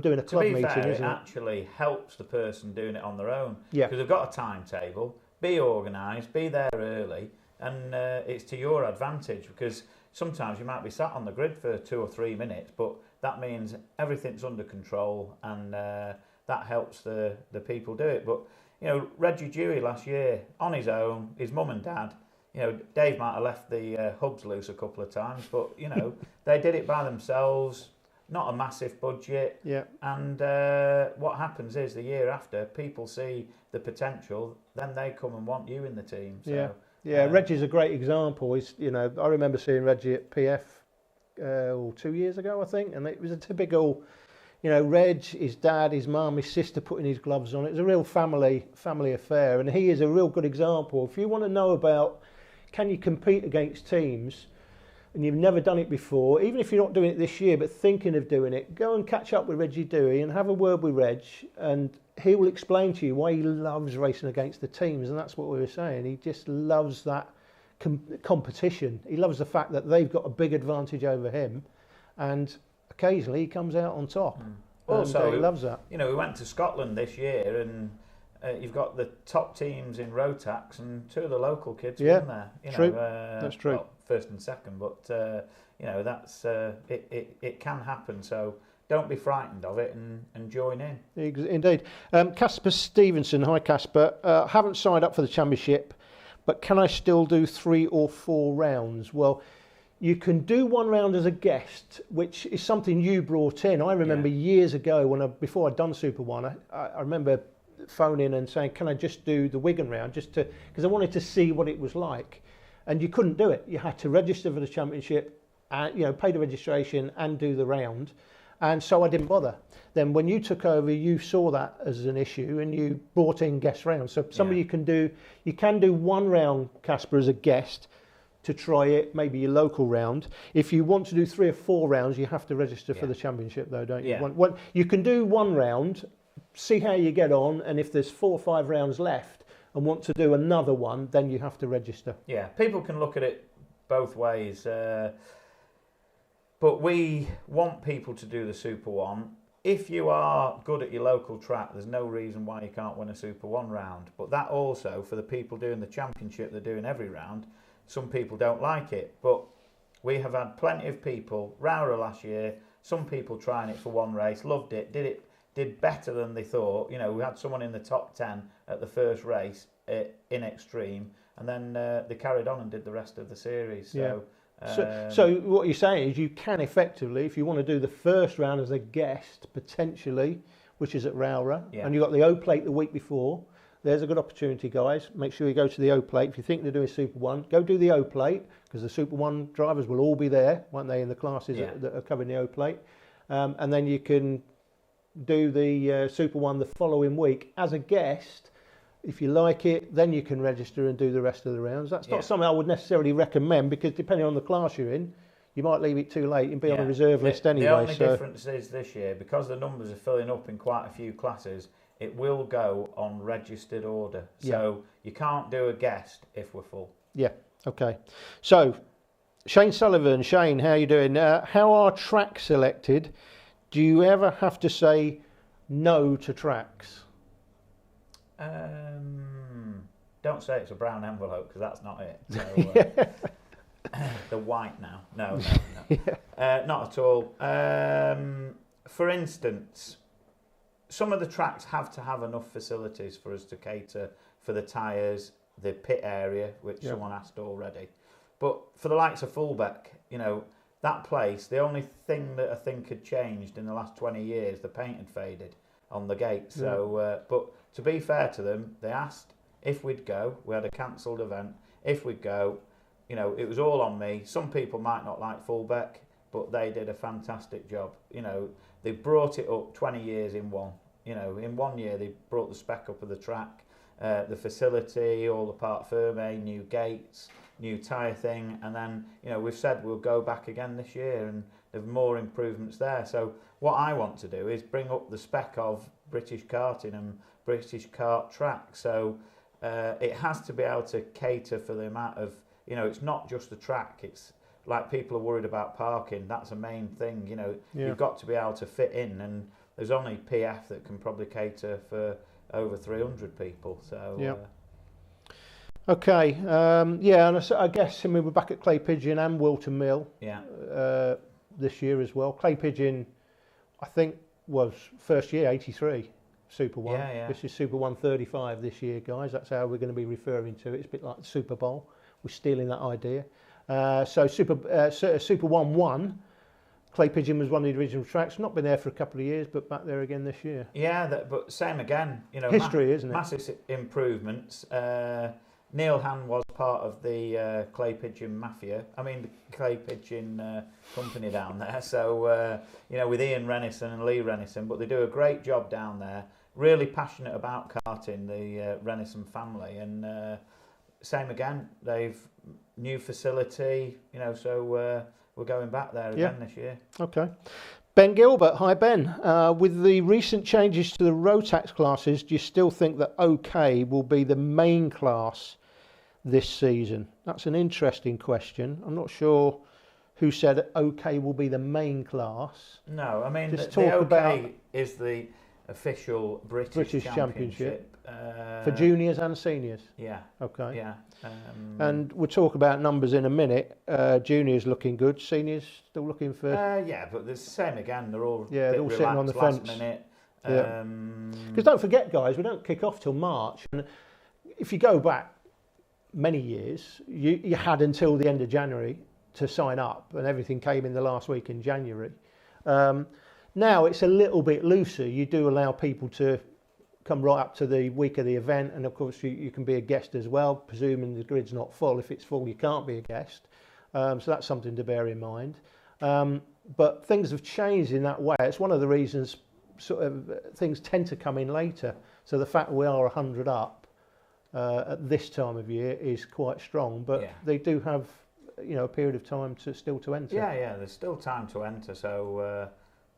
doing a club meeting, isn't it? It actually helps the person doing it on their own. Yeah. Because they've got a timetable, be organised, be there early, and it's to your advantage, because sometimes you might be sat on the grid for 2 or 3 minutes, but that means everything's under control, and that helps the people do it. But, you know, Reggie Dewey last year, on his own, his mum and dad, you know, Dave might have left the hubs loose a couple of times, but, you know, they did it by themselves, not a massive budget. Yeah. And what happens is the year after, people see the potential, then they come and want you in the team. So, yeah. Reggie's a great example. I remember seeing Reggie at PF 2 years ago, I think, and it was a typical, Reg, his dad, his mum, his sister putting his gloves on. It was a real family affair, and he is a real good example. If you want to know about, can you compete against teams, and you've never done it before, even if you're not doing it this year, but thinking of doing it, go and catch up with Reggie Dewey and have a word with Reg, and he will explain to you why he loves racing against the teams. And that's what we were saying. He just loves that competition. He loves the fact that they've got a big advantage over him, and occasionally he comes out on top. Also, he loves that. We went to Scotland this year, and you've got the top teams in Rotax, and 2 of the local kids won there. True. That's true. Well, first and second, but that's it can happen. So don't be frightened of it, and join in. Indeed. Casper Stevenson, hi Casper. Haven't signed up for the championship, but can I still do 3 or 4 rounds? Well, you can do 1 round as a guest, which is something you brought in. I remember years ago before I'd done Super One, I remember phoning and saying, can I just do the Wigan round, because I wanted to see what it was like. And you couldn't do it. You had to register for the championship, and pay the registration and do the round. And so I didn't bother. Then when you took over, you saw that as an issue, and you brought in guest rounds. So somebody you can do 1 round, Casper, as a guest, to try it, maybe your local round. If you want to do 3 or 4 rounds, you have to register for the championship, though, don't you? Yeah. You can do 1 round, see how you get on, and if there's 4 or 5 rounds left and want to do another one, then you have to register. Yeah, people can look at it both ways, but we want people to do the Super One. If you are good at your local track, there's no reason why you can't win a Super One round. But that also, for the people doing the championship, they're doing every round, some people don't like it. But we have had plenty of people, Rowra last year, some people trying it for 1 race, loved it, did better than they thought. We had someone in the top 10 at the first race in Extreme, and then they carried on and did the rest of the series. So what you're saying is you can effectively, if you want to do the first round as a guest, potentially, which is at Rowra, and you've got the O Plate the week before, there's a good opportunity, guys. Make sure you go to the O Plate. If you think they're doing Super One, go do the O Plate, because the Super One drivers will all be there, won't they, in the classes that are covering the O Plate. And then you can do the Super One the following week as a guest. If you like it, then you can register and do the rest of the rounds. That's not something I would necessarily recommend, because depending on the class you're in, you might leave it too late and be on a reserve list anyway. The only difference is this year, because the numbers are filling up in quite a few classes, it will go on registered order. So you can't do a guest if we're full. Yeah, okay. So Shane Sullivan. Shane, how you doing? How are tracks selected? Do you ever have to say no to tracks? Don't say it's a brown envelope because that's not it. So, the white now. No. Not at all. For instance, some of the tracks have to have enough facilities for us to cater for the tyres, the pit area, which someone asked already. But for the likes of Fullbeck, that place, the only thing that I think had changed in the last 20 years, the paint had faded on the gate. So, but to be fair to them, they asked if we'd go. We had a cancelled event. If we'd go, it was all on me. Some people might not like Fullbeck, but they did a fantastic job. They brought it up 20 years in one. In 1 year, they brought the spec up of the track, the facility, all the part firme, new gates, new tyre thing, and then we've said we'll go back again this year, and there's more improvements there. So what I want to do is bring up the spec of British karting and British kart track. So it has to be able to cater for the amount of it's not just the track. It's like people are worried about parking. That's a main thing. You've got to be able to fit in, and there's only PF that can probably cater for over 300 people. So. Okay, and I guess we're back at Clay Pigeon and Wilton Mill this year as well. Clay Pigeon, I think, was first year, 83, Super 1. Yeah. This is Super 135 this year, guys. That's how we're going to be referring to it. It's a bit like the Super Bowl. We're stealing that idea. So Super 1-1, Clay Pigeon was one of the original tracks. Not been there for a couple of years, but back there again this year. Yeah, but same again. History, isn't it? Massive improvements. Neil Han was part of the Clay Pigeon Mafia. I mean, the Clay Pigeon company down there. So, with Ian Rennison and Lee Rennison, but they do a great job down there. Really passionate about karting, the Rennison family. And same again, they've new facility, so we're going back there again this year. Okay. Ben Gilbert, hi Ben. With the recent changes to the Rotax classes, do you still think that OK will be the main class this season? That's an interesting question. I'm not sure who said that OK will be the main class. No, I mean, Just the talk about OK is the official British Championship. For juniors and seniors? Yeah. Okay. Yeah. And we'll talk about numbers in a minute. Juniors looking good, seniors still looking for... yeah, but it's the same again. They're all they're all sitting on the last fence. minute. Because don't forget, guys, we don't kick off till March. And if you go back many years, you had until the end of January to sign up, and everything came in the last week in January. Now it's a little bit looser. You do allow people to come right up to the week of the event, and of course you can be a guest as well, presuming the grid's not full. If it's full, you can't be a guest. So that's something to bear in mind. But things have changed in that way. It's one of the reasons sort of things tend to come in later. So the fact we are 100 up at this time of year is quite strong, but they do have a period of time to enter. Yeah, there's still time to enter. So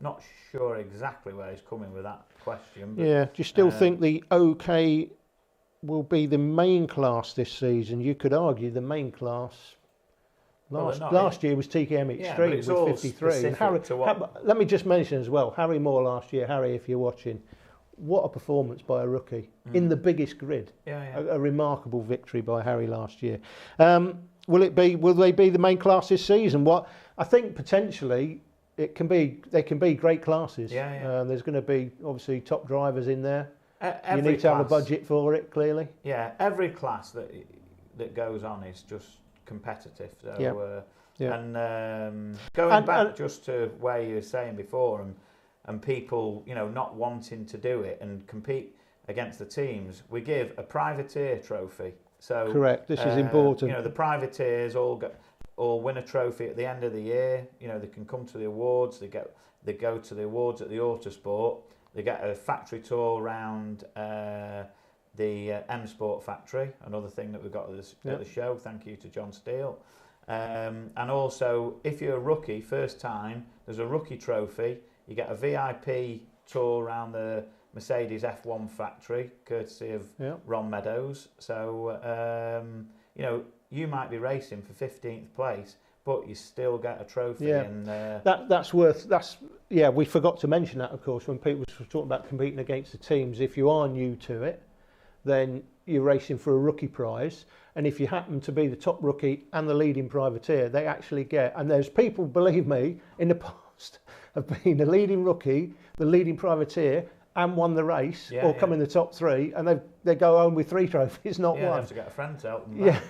not sure exactly where he's coming with that question. But, do you still think the OK will be the main class this season? You could argue the main class last year was TKM Extreme with 53. And Harry, let me just mention as well, Harry Moore last year. Harry, if you're watching, what a performance by a rookie in the biggest grid. A remarkable victory by Harry last year. Will they be the main class this season? What I think potentially they can be great classes. There's going to be obviously top drivers in there. You need to have a budget for it, clearly. Yeah, every class that goes on is just competitive. So, and going back just to where you were saying before, and people not wanting to do it and compete against the teams, we give a privateer trophy. So correct. This is important. The privateers all win a trophy at the end of the year. They can come to the awards. They go to the awards at the Autosport. They get a factory tour around the M Sport factory. Another thing that we've got at the show. Thank you to John Steele. And also, if you're a rookie, first time, there's a rookie trophy. You get a VIP tour around the Mercedes F1 factory, courtesy of Ron Meadows. So, you might be racing for 15th place, but you still get a trophy. Yeah. And we forgot to mention that, of course, when people were talking about competing against the teams. If you are new to it, then you're racing for a rookie prize, and if you happen to be the top rookie and the leading privateer, they actually get, and there's people, believe me, in the past have been the leading rookie, the leading privateer, and won the race, or come in the top 3, and they go home with 3 trophies, not one. They have to get a friend to help them. Yeah.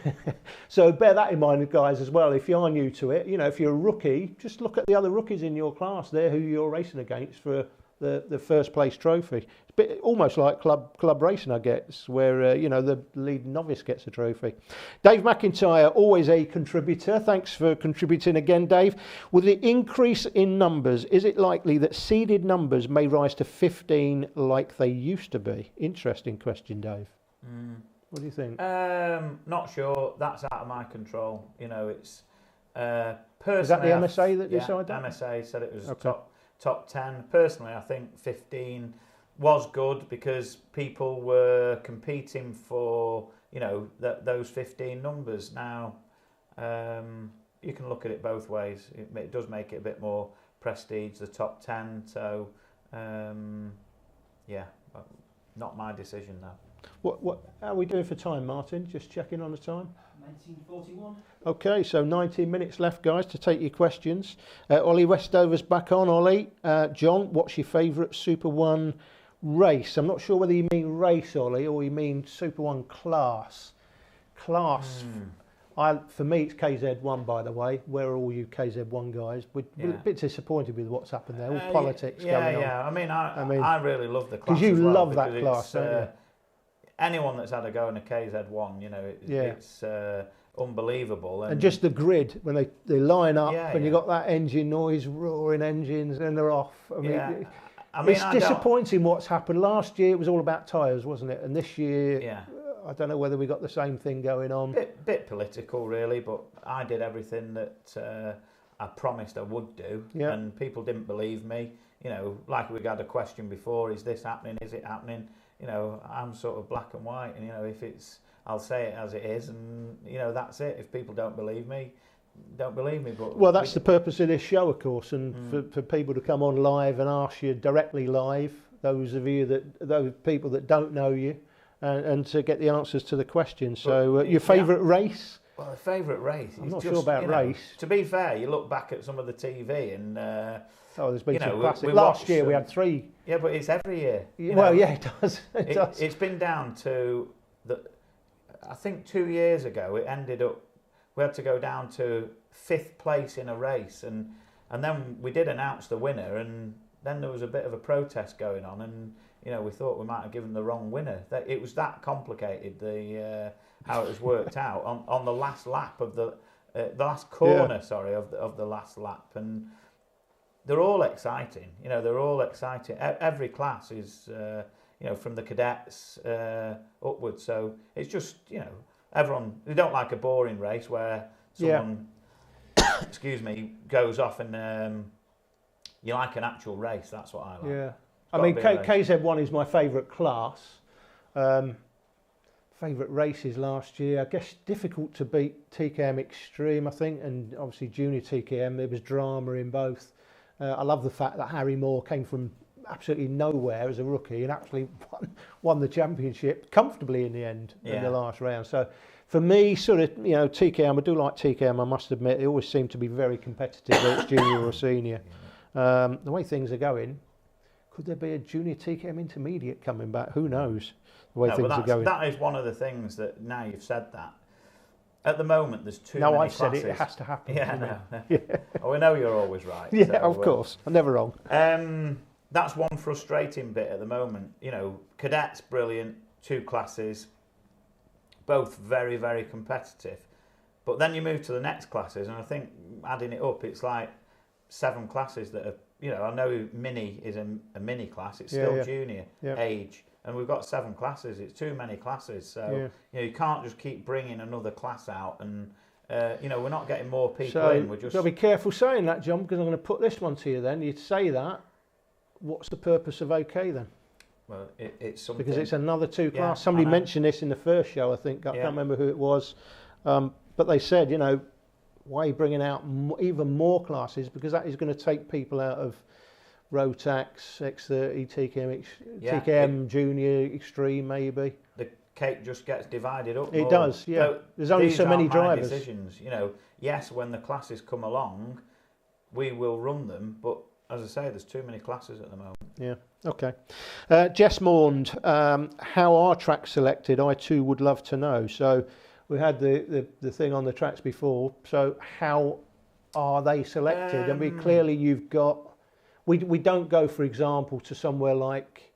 So bear that in mind, guys, as well. If you are new to it, if you're a rookie, just look at the other rookies in your class there who you're racing against for the first place trophy. It's a bit, almost like club racing, I guess, where the leading novice gets a trophy. Dave McIntyre, always a contributor. Thanks for contributing again, Dave. With the increase in numbers, is it likely that seeded numbers may rise to 15 like they used to be? Interesting question, Dave. What do you think? Not sure. That's out of my control. It's personally. Is that the MSA that decided that? MSA said it was top 10. Personally, I think 15 was good because people were competing for those 15 numbers. Now you can look at it both ways. It does make it a bit more prestige, the top 10. So not my decision now. What how are we doing for time, Martin? Just checking on the time. 1941. Okay, so 19 minutes left, guys, to take your questions. Ollie Westover's back on. Ollie, John, what's your favourite Super 1 race? I'm not sure whether you mean race, Ollie, or you mean Super 1 class. Class. For me, it's KZ1, by the way. Where are all you KZ1 guys? We're a bit disappointed with what's happened there. All politics going on. Yeah. I mean, I really love the class. Because you love because that class, don't you? Anyone that's had a go in a KZ1, it's unbelievable. And just the grid, when they line up and you yeah. got that engine noise, roaring engines, and they're off. I mean, it's I disappointing what's happened. Last year it was all about tyres, wasn't it? And this year, I don't know whether we got the same thing going on. Bit political, really, but I did everything that I promised I would do, and people didn't believe me. Like we had a question before, is this happening? Is it happening? I'm sort of black and white, and if it's, I'll say it as it is, and that's it. If people don't believe me, don't believe me. But well, that's the purpose of this show, of course, and for people to come on live and ask you directly live, those people that don't know you, and to get the answers to the questions. So, your favourite race? Well, the favourite race. I'm not sure about race. To be fair, you look back at some of the TV and. There's been some classics. Last year we had 3. Yeah, but it's every year. It does. It does. It's been down to I think 2 years ago it ended up. We had to go down to 5th place in a race, and then we did announce the winner, and then there was a bit of a protest going on, and we thought we might have given the wrong winner. That it was that complicated. How it was worked out on the last lap of the last corner. Of the last lap, and. They're all exciting, they're all exciting. Every class is, from the cadets upwards. So it's just, everyone, they don't like a boring race where someone, goes off and you like an actual race. That's what I like. Yeah. I mean, KZ1 is my favourite class. Favourite races last year, I guess difficult to beat TKM Extreme, I think, and obviously Junior TKM, there was drama in both. I love the fact that Harry Moore came from absolutely nowhere as a rookie and actually won the championship comfortably in the end in the last round. So for me, sort of, TKM, I do like TKM, I must admit. They always seem to be very competitive, whether it's junior or senior. The way things are going, could there be a junior TKM intermediate coming back? Who knows the way things are going. That is one of the things that, now you've said that, at the moment, there's too many classes. I've said it has to happen. Oh, we know you're always right. Yeah, of course. I'm never wrong. That's one frustrating bit at the moment. Cadets, brilliant, 2 classes, both very, very competitive. But then you move to the next classes, and I think adding it up, it's like 7 classes that are, I know mini is a mini class, it's still junior age. And we've got 7 classes. It's too many classes. So you can't just keep bringing another class out, and we're not getting more people in. We're just. Got to be careful saying that, John, because I'm going to put this one to you. Then you'd say that. What's the purpose of OK then? Well, it's something because it's another 2 class. Yeah, somebody mentioned this in the first show. I think I can't remember who it was, but they said why are you bringing out even more classes? Because that is going to take people out of Rotax, X30, TKM Junior, Extreme maybe. The cake just gets divided up It more. does, yeah. So there's only so many these aren't my drivers. decisions. You know, yes, when the classes come along, we will run them, but as I say, there's too many classes at the moment. Yeah, okay. Jess Maund, how are tracks selected? I too would love to know. So we had the thing on the tracks before. So how are they selected? I mean, clearly you've got... We don't go, for example, to somewhere like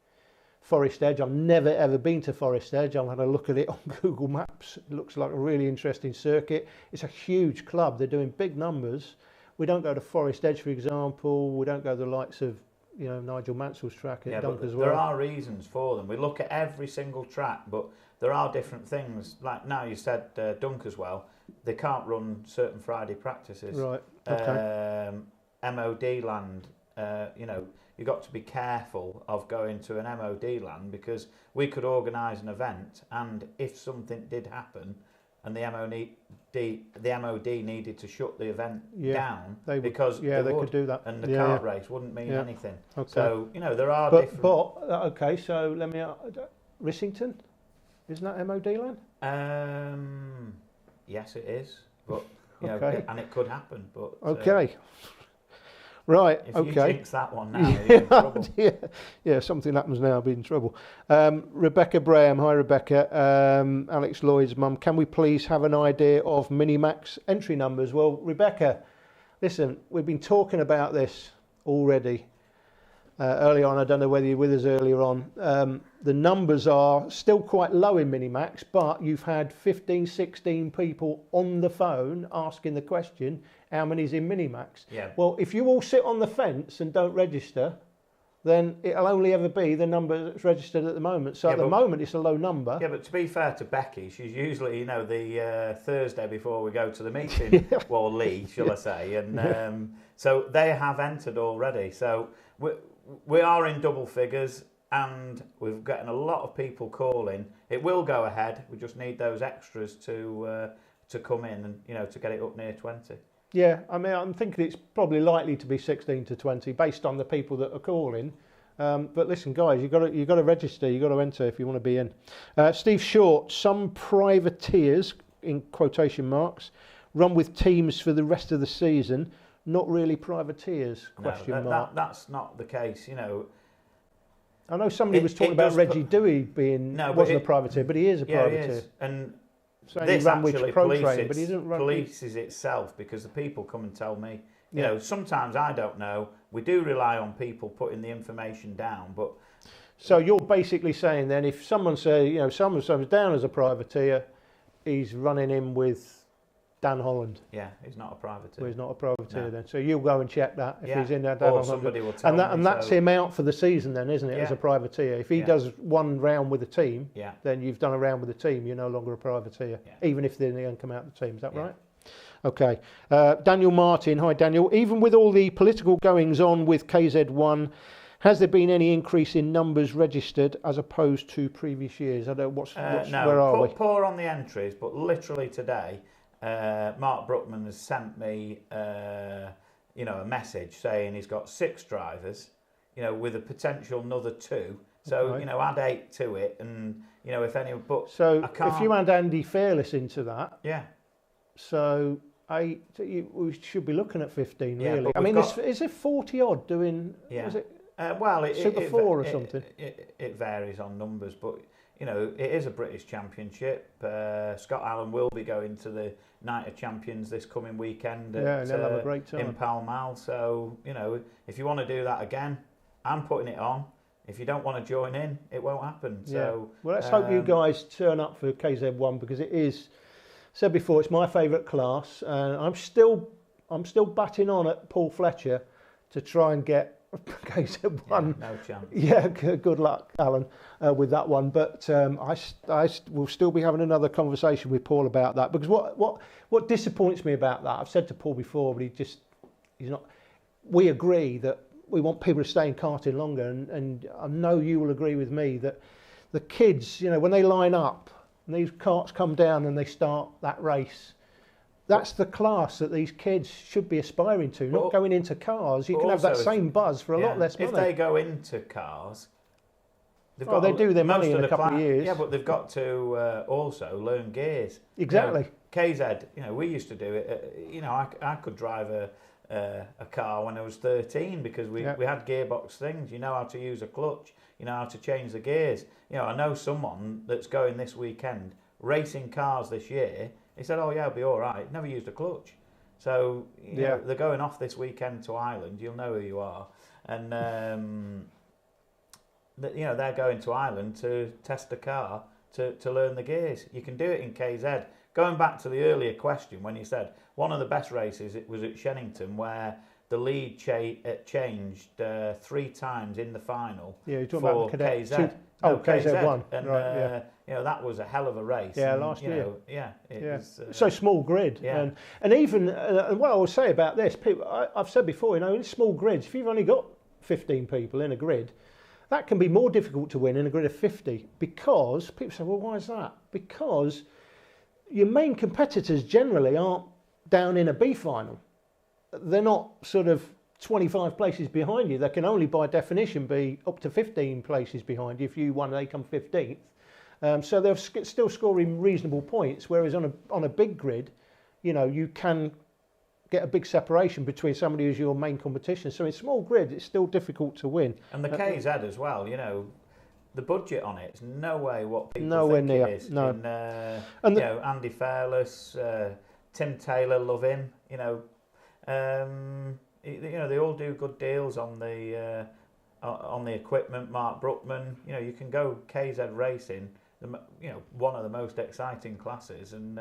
Forest Edge. I've never ever been to Forest Edge. I've had a look at it on Google Maps. It looks like a really interesting circuit. It's a huge club. They're doing big numbers. We don't go to Forest Edge, for example. We don't go to the likes of, you know, Nigel Mansell's track at Dunk as well. There are reasons for them. We look at every single track, but there are different things. Like now you said Dunk as well. They can't run certain Friday practices. Right. Okay. MOD land. You know, you've got to be careful of going to an MOD land, because we could organise an event, and if something did happen and the MOD needed to shut the event down, they because would, they could do that, and the kart race wouldn't mean anything. Okay. So, you know, there are different... okay, so let me... Rissington? Isn't that MOD land? Yes, it is, but, you okay. know, and it could happen, but... Okay. Right, if okay. you jinx that one now, you're in trouble. Yeah, something happens now, I'll be in trouble. Rebecca Braham, hi Rebecca. Alex Lloyd's mum, can we please have an idea of Minimax entry numbers? Well, Rebecca, listen, we've been talking about this already early on. I don't know whether you're with us earlier on. The numbers are still quite low in Minimax, but you've had 15, 16 people on the phone asking the question, how many's in Minimax? Yeah. Well, if you all sit on the fence and don't register, then it'll only ever be the number that's registered at the moment. So at the moment, it's a low number. Yeah, but to be fair to Becky, she's usually, you know, the Thursday before we go to the meeting, well, Lee, shall I say. And so they have entered already. So we are in double figures, and we're getting a lot of people calling. It will go ahead. We just need those extras to come in and, you know, to get it up near 20. Yeah, I mean, I'm thinking it's probably likely to be 16 to 20 based on the people that are calling. But listen, guys, you've got to register. You've got to enter if you want to be in. Steve Short, some privateers, in quotation marks, run with teams for the rest of the season. Not really privateers, question mark. That's not the case, you know. I know somebody was talking about Reggie Dewey wasn't a privateer, but he is a privateer. He is. And so this actually polices itself, because the people come and tell me. You know, sometimes I don't know. We do rely on people putting the information down, but... So you're basically saying then, if someone says, you know, someone's down as a privateer, he's running in with Dan Holland. Yeah, he's not a privateer. Well, he's not a privateer then. So you'll go and check that if he's in there. Or somebody will tell me. And that's him out for the season then, isn't it, as a privateer? If he does one round with a team, then you've done a round with the team, you're no longer a privateer, even if they don't come out the team. Is that right? Okay. Daniel Martin, hi Daniel. Even with all the political goings on with KZ1, has there been any increase in numbers registered as opposed to previous years? I don't know where are we? Poor on the entries, but literally today, Mark Brookman has sent me, you know, a message saying he's got 6 drivers, you know, with a potential another 2. So you know, add 8 to it, and you know, if any. But so if you add Andy Fairless into that, so 8, we should be looking at 15 really. I mean, is it 40 odd doing? Was it? Well, Super 4 or something. It varies on numbers, but you know, it is a British Championship. Scott Allen will be going to the Night of Champions this coming weekend and they'll have a great time in Pall Mall. So, you know, if you want to do that again, I'm putting it on. If you don't want to join in, it won't happen. So, well, let's hope you guys turn up for KZ1, because it is, said before, it's my favourite class, and I'm still batting on at Paul Fletcher to try and get KZ1. No chance. Yeah, good luck, Alan, with that one. But I will still be having another conversation with Paul about that, because what disappoints me about that, I've said to Paul before, but he's not. We agree that we want people to stay in karting longer, and I know you will agree with me that the kids, you know, when they line up and these karts come down and they start that race, That's the class that these kids should be aspiring to, not But- going into cars. You but can have that also if- same buzz for a lot less money. If they go into cars, they've Oh, they do their most money in the a couple of years. Yeah, but they've got to also learn gears. Exactly. KZ, we used to do it. I could drive a car when I was 13 because we had gearbox things. You know how to use a clutch. You know how to change the gears. I know someone that's going this weekend racing cars this year. He said, "Oh yeah, I'll be all right. Never used a clutch." So they're going off this weekend to Ireland. You'll know who you are, and they're going to Ireland to test a car to learn the gears. You can do it in KZ. Going back to the earlier question when you said one of the best races, it was at Shennington where the lead changed 3 times in the final. Yeah, you're talking for about Cadet KZ. KZ won. And right, that was a hell of a race. Yeah, and, last year. It was, so small grid, yeah. and even what I will say about this, people, I've said before, in small grids, if you've only got 15 people in a grid, that can be more difficult to win in a grid of 50 because people say, well, why is that? Because your main competitors generally aren't down in a B final. They're not sort of 25 places behind you. They can only by definition be up to 15 places behind you. If you won, they come 15th. So they're still scoring reasonable points, whereas on a big grid, you can get a big separation between somebody who's your main competition. So in small grid, it's still difficult to win. And the KZ as well, the budget on it is no way what people Nowhere think near, it is. no. And Andy Fairless, Tim Taylor, love him. They all do good deals on the equipment. Mark Brookman, you can go KZ racing, one of the most exciting classes, and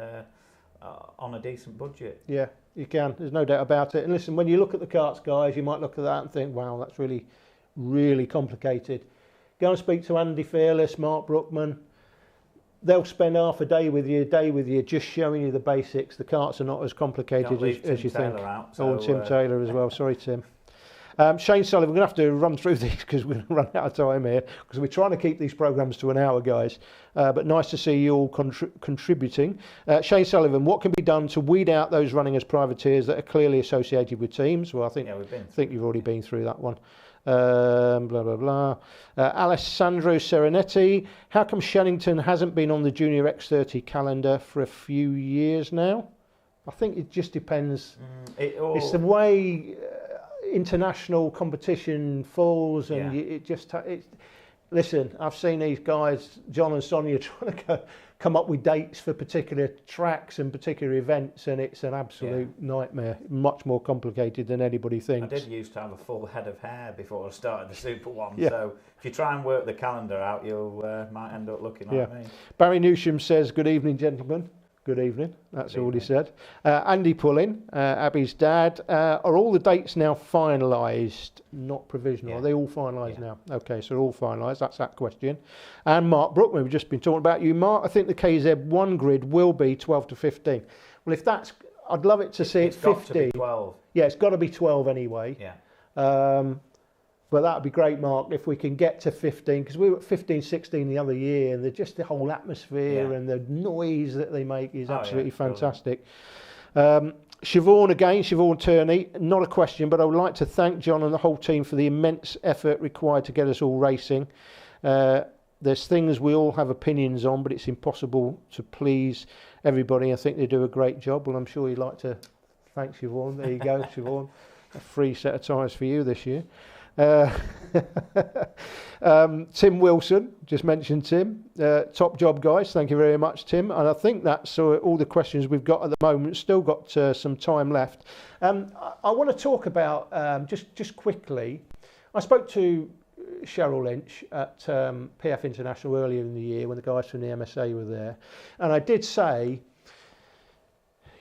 on a decent budget. Yeah, you can. There's no doubt about it. And listen, when you look at the karts guys, you might look at that and think, wow, that's really, really complicated. Go and speak to Andy Fairless, Mark Brookman. They'll spend half a day with you, just showing you the basics. The karts are not as complicated as you think. And Tim Taylor as well. Sorry, Tim. Shane Sullivan, we're going to have to run through these because we're going to run out of time here because we're trying to keep these programmes to an hour, guys. But nice to see you all contributing. Shane Sullivan, what can be done to weed out those running as privateers that are clearly associated with teams? Well, I think you've already been through that one. Blah, blah, blah. Alessandro Serenetti, how come Shennington hasn't been on the Junior X30 calendar for a few years now? I think it just depends. It's the way international competition falls, and listen, I've seen these guys, John and Sonia, trying to come up with dates for particular tracks and particular events, and it's an absolute nightmare, much more complicated than anybody thinks. I did used to have a full head of hair before I started the Super One, so if you try and work the calendar out, you'll might end up looking like me. Barry Newsham says, good evening, gentlemen. Good evening, that's all he said. Andy Pullin, Abby's dad, are all the dates now finalised, not provisional? Are they all finalised now? Okay, so they're all finalised, that's that question. And Mark Brookman, we've just been talking about you. Mark, I think the KZ1 grid will be 12 to 15. Well, if that's, I'd love it to see it 15. It's got to be 12. Yeah, it's got to be 12 anyway. Yeah. But that would be great, Mark, if we can get to 15, because we were at 15, 16 the other year, and just the whole atmosphere and the noise that they make is absolutely fantastic. Siobhan Turney, not a question, but I would like to thank John and the whole team for the immense effort required to get us all racing. There's things we all have opinions on, but it's impossible to please everybody. I think they do a great job. Well, I'm sure you'd like to thank Siobhan. There you go, Siobhan. A free set of tyres for you this year. Tim Wilson, just mentioned Tim. Top job, guys. Thank you very much, Tim. And I think that's all the questions we've got at the moment. Still got some time left. I want to talk about, just quickly, I spoke to Cheryl Lynch at PF International earlier in the year when the guys from the MSA were there. And I did say,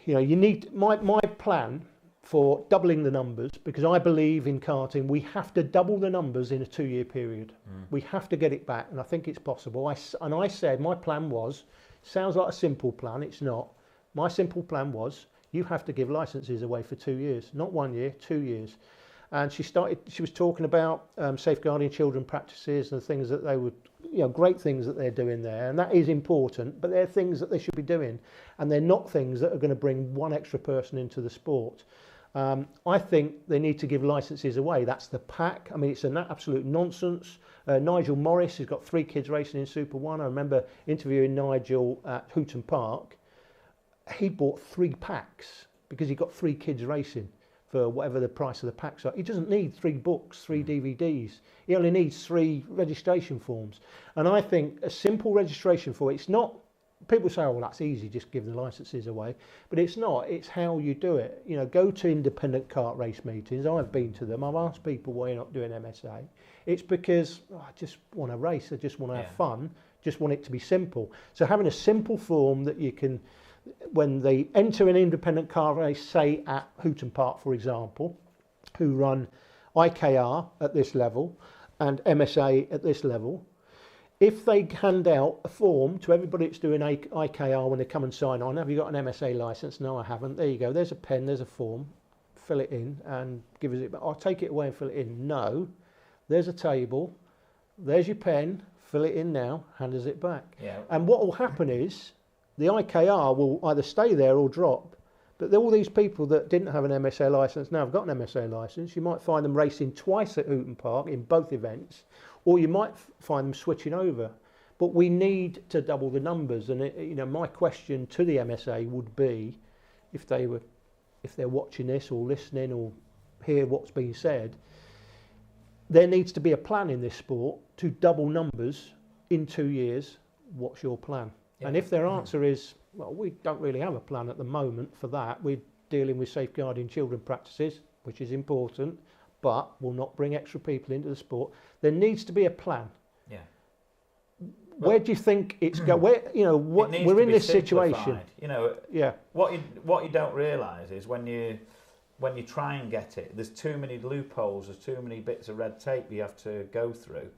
you need, my plan for doubling the numbers, because I believe in karting, we have to double the numbers in a 2-year period. We have to get it back, and I think it's possible. I said my plan was, sounds like a simple plan, it's not. My simple plan was, you have to give licences away for 2 years, not 1 year, 2 years. and she was talking about safeguarding children practices and things that they would, great things that they're doing there, and that is important, but they're things that they should be doing, and they're not things that are going to bring one extra person into the sport. I think they need to give licences away. That's the pack. I mean, it's an absolute nonsense. Nigel Morris has got 3 kids racing in Super 1. I remember interviewing Nigel at Hooton Park. He bought 3 packs because he got 3 kids racing for whatever the price of the packs are. He doesn't need 3 books, 3 DVDs. He only needs 3 registration forms. And I think a simple registration form, it's not, people say, oh, well, that's easy, just give the licences away. But it's not, it's how you do it. Go to independent kart race meetings. I've been to them. I've asked people why you're not doing MSA. It's because I just want to race. I just want to have fun. Just want it to be simple. So having a simple form that you can, when they enter an independent car race, say at Hooton Park, for example, who run IKR at this level and MSA at this level, if they hand out a form to everybody that's doing IKR when they come and sign on, have you got an MSA licence? No, I haven't. There you go. There's a pen, there's a form. Fill it in and give us it back. I'll take it away and fill it in. No, there's a table. There's your pen. Fill it in now. Hand us it back. Yeah. And what will happen is the IKR will either stay there or drop. But all these people that didn't have an MSA licence now have got an MSA licence. You might find them racing twice at Hooton Park in both events, or you might find them switching over. But we need to double the numbers. And my question to the MSA would be, if they're watching this or listening or hear what's being said, there needs to be a plan in this sport to double numbers in 2 years. What's your plan? Yeah. And if their answer is, well, we don't really have a plan at the moment for that. We're dealing with safeguarding children practices, which is important, but will not bring extra people into the sport. There needs to be a plan. Yeah. Where do you think it's going? Where we're in this situation. Yeah. What you don't realise is when you try and get it, there's too many loopholes. There's too many bits of red tape you have to go through.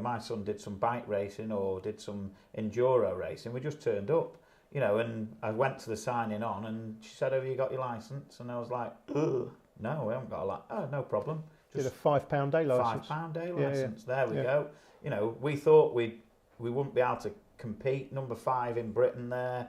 My son did some bike racing or did some enduro racing. We just turned up, and I went to the signing on, and she said, "Have you got your licence?" And I was like, "Ugh, no, we haven't got a license." "Oh, no problem." Did a £5 day licence. £5 day licence. Yeah. There we go. We thought we wouldn't be able to compete. Number 5 in Britain there.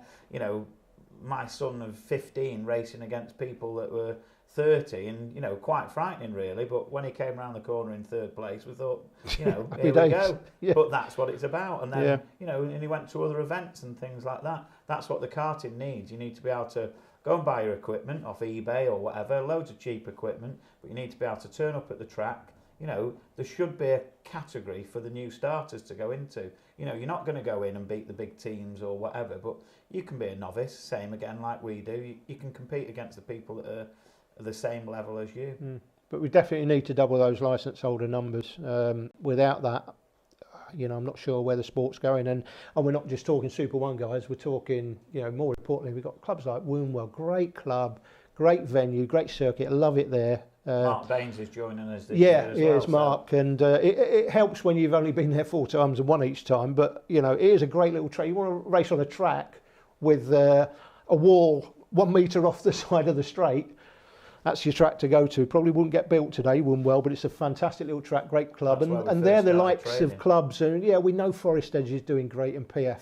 My son of 15 racing against people that were 30, and quite frightening really. But when he came around the corner in 3rd place, we thought, here we go. Yeah. But that's what it's about. And then and he went to other events and things like that. That's what the karting needs. You need to be able to go and buy your equipment off eBay or whatever, loads of cheap equipment, but you need to be able to turn up at the track. There should be a category for the new starters to go into. You're not going to go in and beat the big teams or whatever, but you can be a novice, same again like we do. You can compete against the people that are the same level as you. But we definitely need to double those licence holder numbers. Without that, I'm not sure where the sport's going. And we're not just talking Super 1 guys, we're talking, more importantly, we've got clubs like Wombwell, great club, great venue, great circuit, I love it there. Mark Baines is joining us this year as well. Yeah, it's Mark, and it helps when you've only been there 4 times and won each time, but it is a great little track. You want to race on a track with a wall 1 metre off the side of the straight, that's your track to go to. Probably wouldn't get built today, Wombwell, but it's a fantastic little track, great club, and they're the likes of clubs, and we know Forest Edge is doing great in PF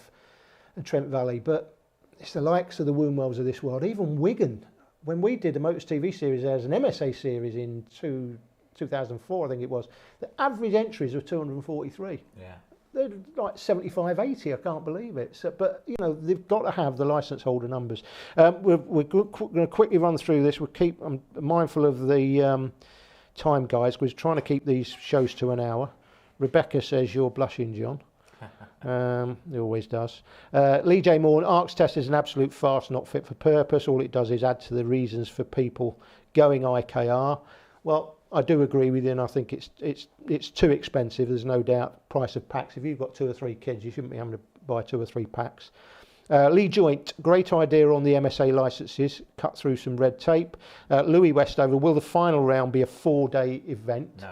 and Trent Valley, but it's the likes of the Wombwells of this world, even Wigan. When we did the Motors TV series as an MSA series in 2004, I think it was, the average entries were 243. Yeah. They're like 75, 80, I can't believe it. So, but, they've got to have the licence holder numbers. We're going to quickly run through this. I'm mindful of the time, guys. We're trying to keep these shows to an hour. Rebecca says you're blushing, John. He always does. Lee J. Moore, ARCS test is an absolute farce, not fit for purpose. All it does is add to the reasons for people going IKR. Well, I do agree with you, and I think it's too expensive. There's no doubt. Price of packs. If you've got 2 or 3 kids, you shouldn't be having to buy 2 or 3 packs. Lee Joint, great idea on the MSA licences. Cut through some red tape. Louis Westover, will the final round be a 4-day event?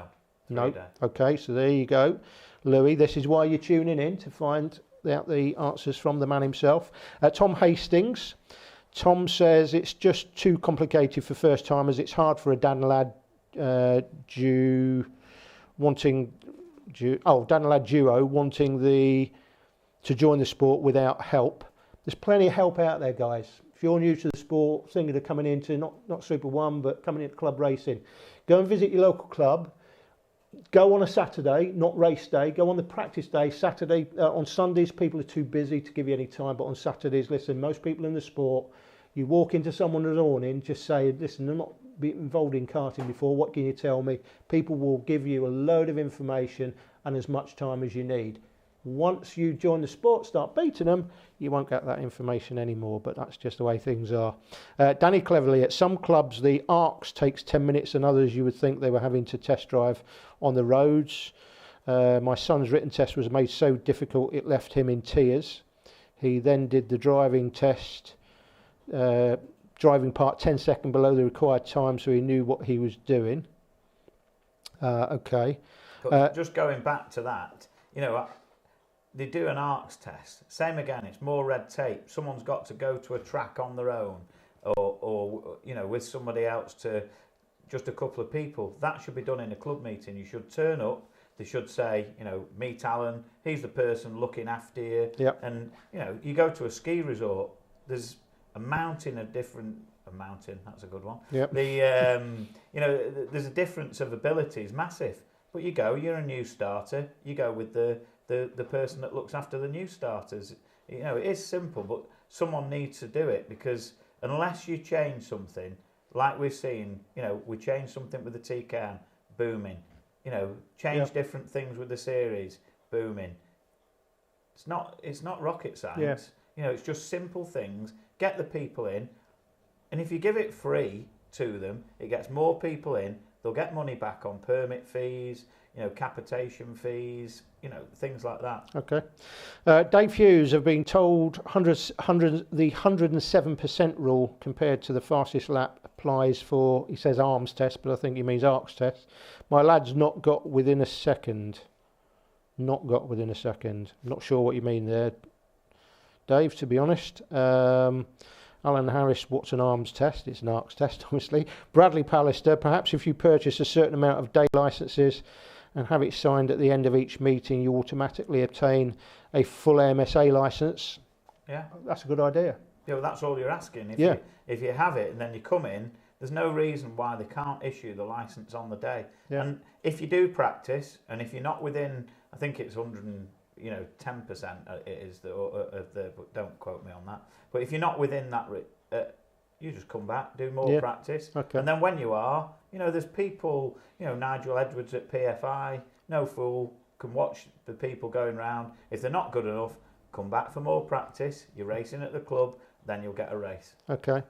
No. Okay, so there you go. Louis, this is why you're tuning in, to find out the answers from the man himself. Tom Hastings Tom says it's just too complicated for first timers. It's hard for a Dan lad duo wanting to join the sport without help. There's plenty of help out there, guys. If you're new to the sport, thinking of coming into not Super 1, but coming into club racing, go and visit your local club. Go on a Saturday, not race day. Go on the practice day, Saturday. On Sundays, people are too busy to give you any time. But on Saturdays, listen, most people in the sport, you walk into someone in the morning, just say, listen, I'm not been involved in karting before. What can you tell me? People will give you a load of information and as much time as you need. Once you join the sport, start beating them, you won't get that information anymore, but that's just the way things are. Danny Cleverly, at some clubs the ARCs takes 10 minutes and others you would think they were having to test drive on the roads. My son's written test was made so difficult it left him in tears. He then did the driving test, driving part 10 seconds below the required time, so he knew what he was doing. Okay. But just going back to that, they do an ARCs test. Same again, it's more red tape. Someone's got to go to a track on their own or with somebody else, to just a couple of people. That should be done in a club meeting. You should turn up. They should say, meet Alan. He's the person looking after you. Yep. And, you go to a ski resort, there's a mountain, that's a good one. Yep. There's a difference of abilities, massive. But you're a new starter, you go with the person that looks after the new starters. It is simple, but someone needs to do it, because unless you change something, like we've seen, we changed something with the TCAN, booming. Change different things with the series, booming. It's not rocket science. Yeah. It's just simple things. Get the people in, and if you give it free to them, it gets more people in. They'll get money back on permit fees, capitation fees, things like that. Okay. Dave Hughes have been told the 107% rule compared to the fastest lap applies for, he says arms test, but I think he means ARCs test. My lad's not got within a second. Not sure what you mean there, Dave, to be honest. Alan Harris, what's an arms test? It's an ARCs test, obviously. Bradley Pallister, perhaps if you purchase a certain amount of day licences and have it signed at the end of each meeting, you automatically obtain a full MSA licence. Yeah. That's a good idea. Yeah, well, that's all you're asking. If you have it and then you come in, there's no reason why they can't issue the licence on the day. Yeah. And if you do practice, and if you're not within, I think it's 10% it is but don't quote me on that. But if you're not within that, you just come back, do more practice. Okay. And then when you are, there's people, Nigel Edwards at PFI, no fool, can watch the people going round. If they're not good enough, come back for more practice. You're racing at the club, then you'll get a race. Okay.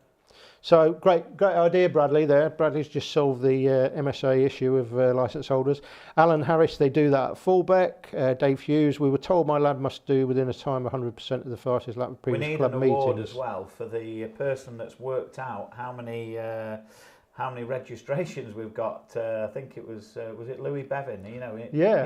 So great idea, Bradley. There, Bradley's just solved the MSA issue of licence holders. Alan Harris, they do that at Fullbeck. Dave Hughes, we were told my lad must do within a time 100% of the fastest lap of previous club meetings. We need an award as well for the person that's worked out how many registrations we've got. I think it was it Louis Bevan? He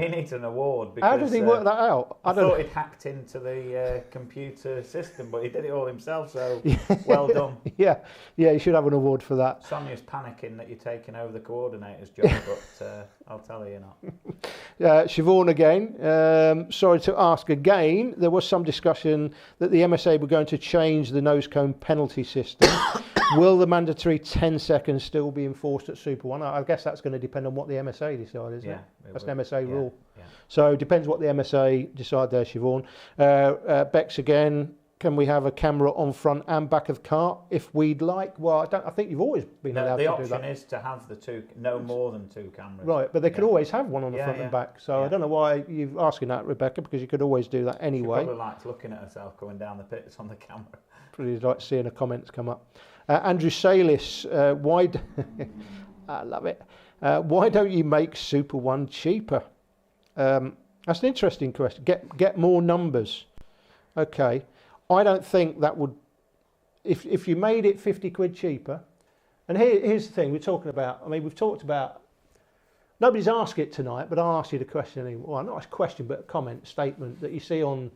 needs an award. Because, how did he work that out? I thought he'd hacked into the computer system, but he did it all himself. So well done. Yeah, you should have an award for that. Sonia's panicking that you're taking over the coordinator's job, but I'll tell her you're not. Siobhan again. Sorry to ask again. There was some discussion that the MSA were going to change the nose cone penalty system. Will the mandatory 10 seconds still be enforced at Super 1? I guess that's going to depend on what the MSA decide, isn't it? That's an MSA rule. Yeah. So it depends what the MSA decide there, Siobhan. Bex again, can we have a camera on front and back of the car if we'd like? Well, I think you've always been allowed to do that. The option is to have no more than two cameras. Right, but they could always have one on the front and back. So I don't know why you're asking that, Rebecca, because you could always do that anyway. She probably likes looking at herself going down the pits on the camera. Pretty like seeing the comments come up. Andrew Salis, I love it. Why don't you make Super 1 cheaper? That's an interesting question. Get more numbers. Okay. I don't think that would, if you made it 50 quid cheaper, and here's the thing we're talking about. I mean, we've talked about, nobody's asked it tonight, but I'll ask you the question anyway. Well, not a question, but a comment, statement that you see on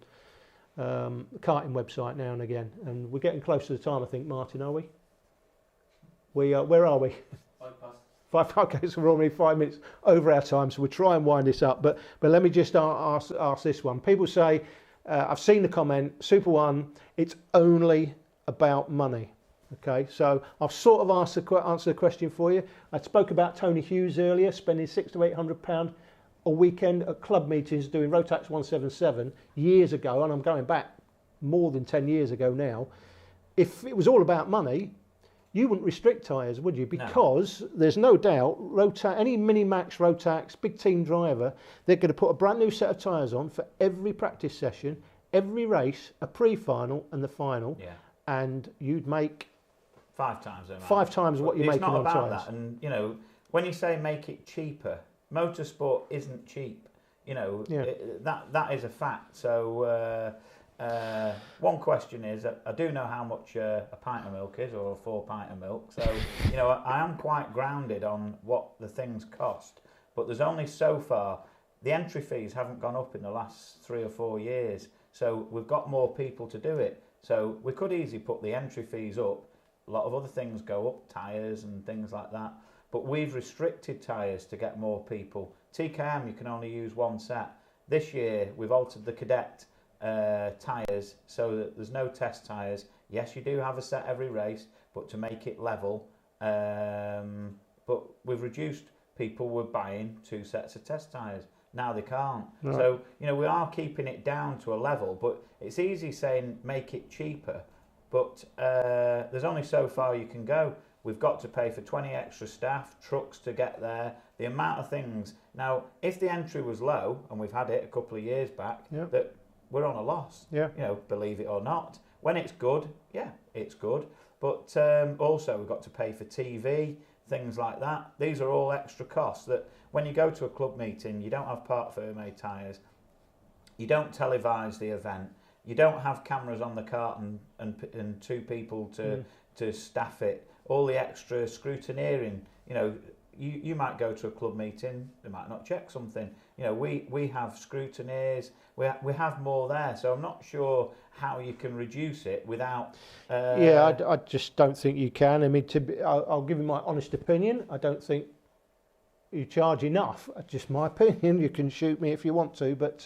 karting website now and again. And we're getting close to the time, I think, Martin, are we? Where are we? 5 past. Okay, so we're already 5 minutes over our time, so we'll try and wind this up. But let me just ask this one. People say, I've seen the comment, Super One, it's only about money. Okay, so I've sort of answered the question for you. I spoke about Tony Hughes earlier, spending £600 to £800 a weekend at club meetings doing Rotax 177 years ago, and I'm going back more than 10 years ago now. If it was all about money, you wouldn't restrict tyres, would you? Because there's no doubt, any Mini-Max Rotax, big team driver, they're going to put a brand new set of tyres on for every practice session, every race, a pre-final and the final, and you'd make 5 times the amount. 5 times what you're making on tyres. It's not about that, and you know, when you say make it cheaper, motorsport isn't cheap. You know, that is a fact. So one question is, I do know how much a pint of milk is, or a 4 pint of milk. So you know, I am quite grounded on what the things cost. But there's only so far. The entry fees haven't gone up in the last 3 or 4 years. So we've got more people to do it. So we could easily put the entry fees up. A lot of other things go up, tyres and things like that. But we've restricted tyres to get more people. TKM, you can only use 1 set. This year, we've altered the cadet tyres so that there's no test tyres. Yes, you do have a set every race, but to make it level. But we've reduced, people were buying 2 sets of test tyres. Now they can't. Right. So, you know, we are keeping it down to a level, but it's easy saying make it cheaper. But there's only so far you can go. We've got to pay for 20 extra staff, trucks to get there, the amount of things. Now, if the entry was low, and we've had it a couple of years back, that we're on a loss, you know, believe it or not. When it's good, it's good. But also we've got to pay for TV, things like that. These are all extra costs that when you go to a club meeting, you don't have part firme tyres, you don't televise the event, you don't have cameras on the kart and 2 people to staff it. All the extra scrutineering, you know, you might go to a club meeting, they might not check something. You know, we have scrutineers, we have more there. So I'm not sure how you can reduce it without... I just don't think you can. I mean, I'll give you my honest opinion. I don't think you charge enough. That's just my opinion. You can shoot me if you want to, but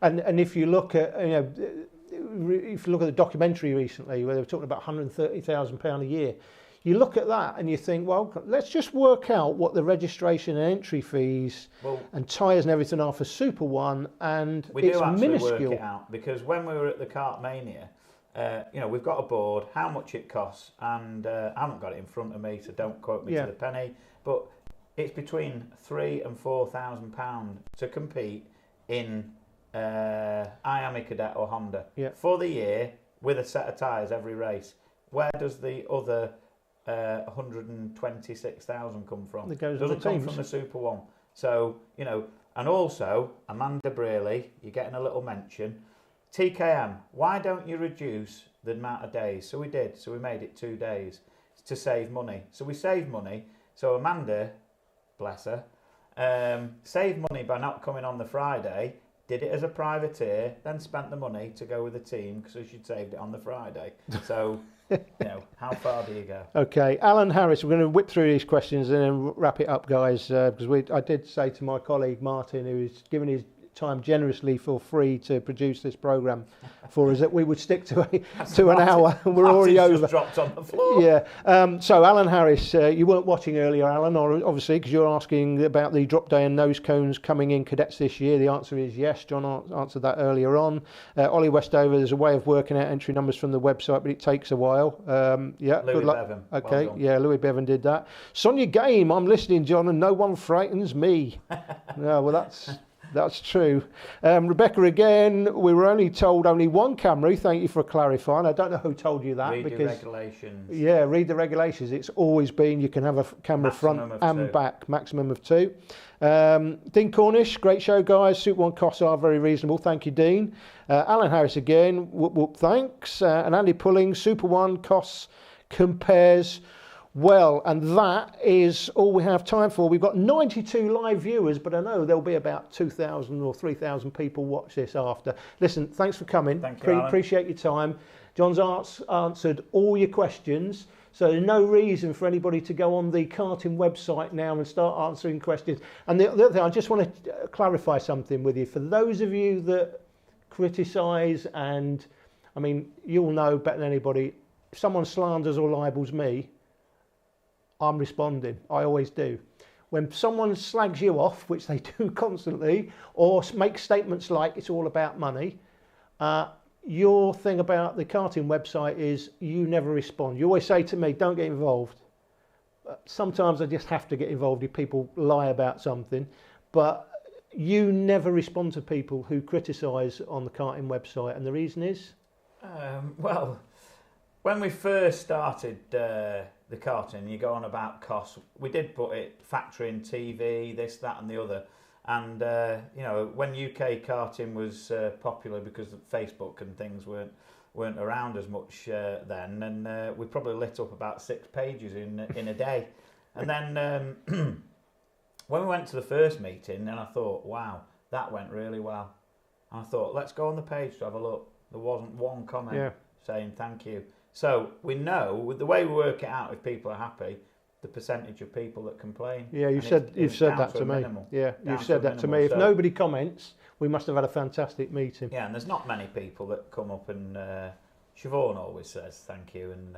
and if you look at, you know, if you look at the documentary recently where they were talking about £130,000 a year, you look at that and you think, well, let's just work out what the registration and entry fees and tyres and everything are for Super One, and we it's do actually minuscule. Work it out, because when we were at the Kart Mania, you know, we've got a board, how much it costs, and I haven't got it in front of me, so don't quote me to the penny, but it's between £3,000 and £4,000 to compete in Miami Cadet or Honda for the year with a set of tyres every race. Where does the other 126,000 come from? It goes doesn't come from the Super One. So, you know, and also Amanda Brearley, you're getting a little mention. TKM, why don't you reduce the amount of days? So we did. So we made it 2 days to save money. So we saved money. So Amanda, bless her, saved money by not coming on the Friday, did it as a privateer, then spent the money to go with the team because she'd saved it on the Friday. So, you know, how far do you go? Okay, Alan Harris, we're going to whip through these questions and then wrap it up, guys, because I did say to my colleague Martin, who's given his time generously for free to produce this programme for us, that we would stick to an hour, and we're already over. Just dropped on the floor. Yeah. So Alan Harris, you weren't watching earlier, Alan, or obviously, because you're asking about the drop day and nose cones coming in cadets this year. The answer is yes. John answered that earlier on. Ollie Westover, there's a way of working out entry numbers from the website, but it takes a while. Louis good luck. Bevan. Okay, Well Louis Bevan did that. Sonia Game, I'm listening, John, and no one frightens me. No, well, that's true. Rebecca, again, we were only told only 1 Camry. Thank you for clarifying. I don't know who told you that. Read because, the regulations. Yeah, read the regulations. It's always been you can have a camera front and back, maximum of 2. Dean Cornish, great show, guys. Super One costs are very reasonable. Thank you, Dean. Alan Harris again, whoop whoop, thanks. And Andy Pulling, Super One costs compares Well, and that is all we have time for. We've got 92 live viewers, but I know there'll be about 2,000 or 3,000 people watch this after. Listen, thanks for coming. Thank you, Alan. Appreciate your time. John's answered all your questions, so there's no reason for anybody to go on the karting website now and start answering questions. And the other thing, I just want to clarify something with you. For those of you that criticise, and I mean, you'll know better than anybody, if someone slanders or libels me, I'm responding. I always do. When someone slags you off, which they do constantly, or make statements like it's all about money, your thing about the karting website is you never respond. You always say to me, don't get involved. Sometimes I just have to get involved if people lie about something, but you never respond to people who criticise on the karting website, and the reason is? Well, when we first started the karting, you go on about costs. We did put it factory and TV, this, that, and the other. And you know, when UK karting was popular because of Facebook and things weren't around as much then, and we probably lit up about 6 pages in a day. And then when we went to the first meeting, and I thought, wow, that went really well. And I thought, let's go on the page to have a look. There wasn't one comment saying thank you. So we know, with the way we work it out, if people are happy, the percentage of people that complain. Yeah, you've said that to me. Yeah, you've said that to me. If nobody comments, we must have had a fantastic meeting. Yeah, and there's not many people that come up and Siobhan always says thank you, and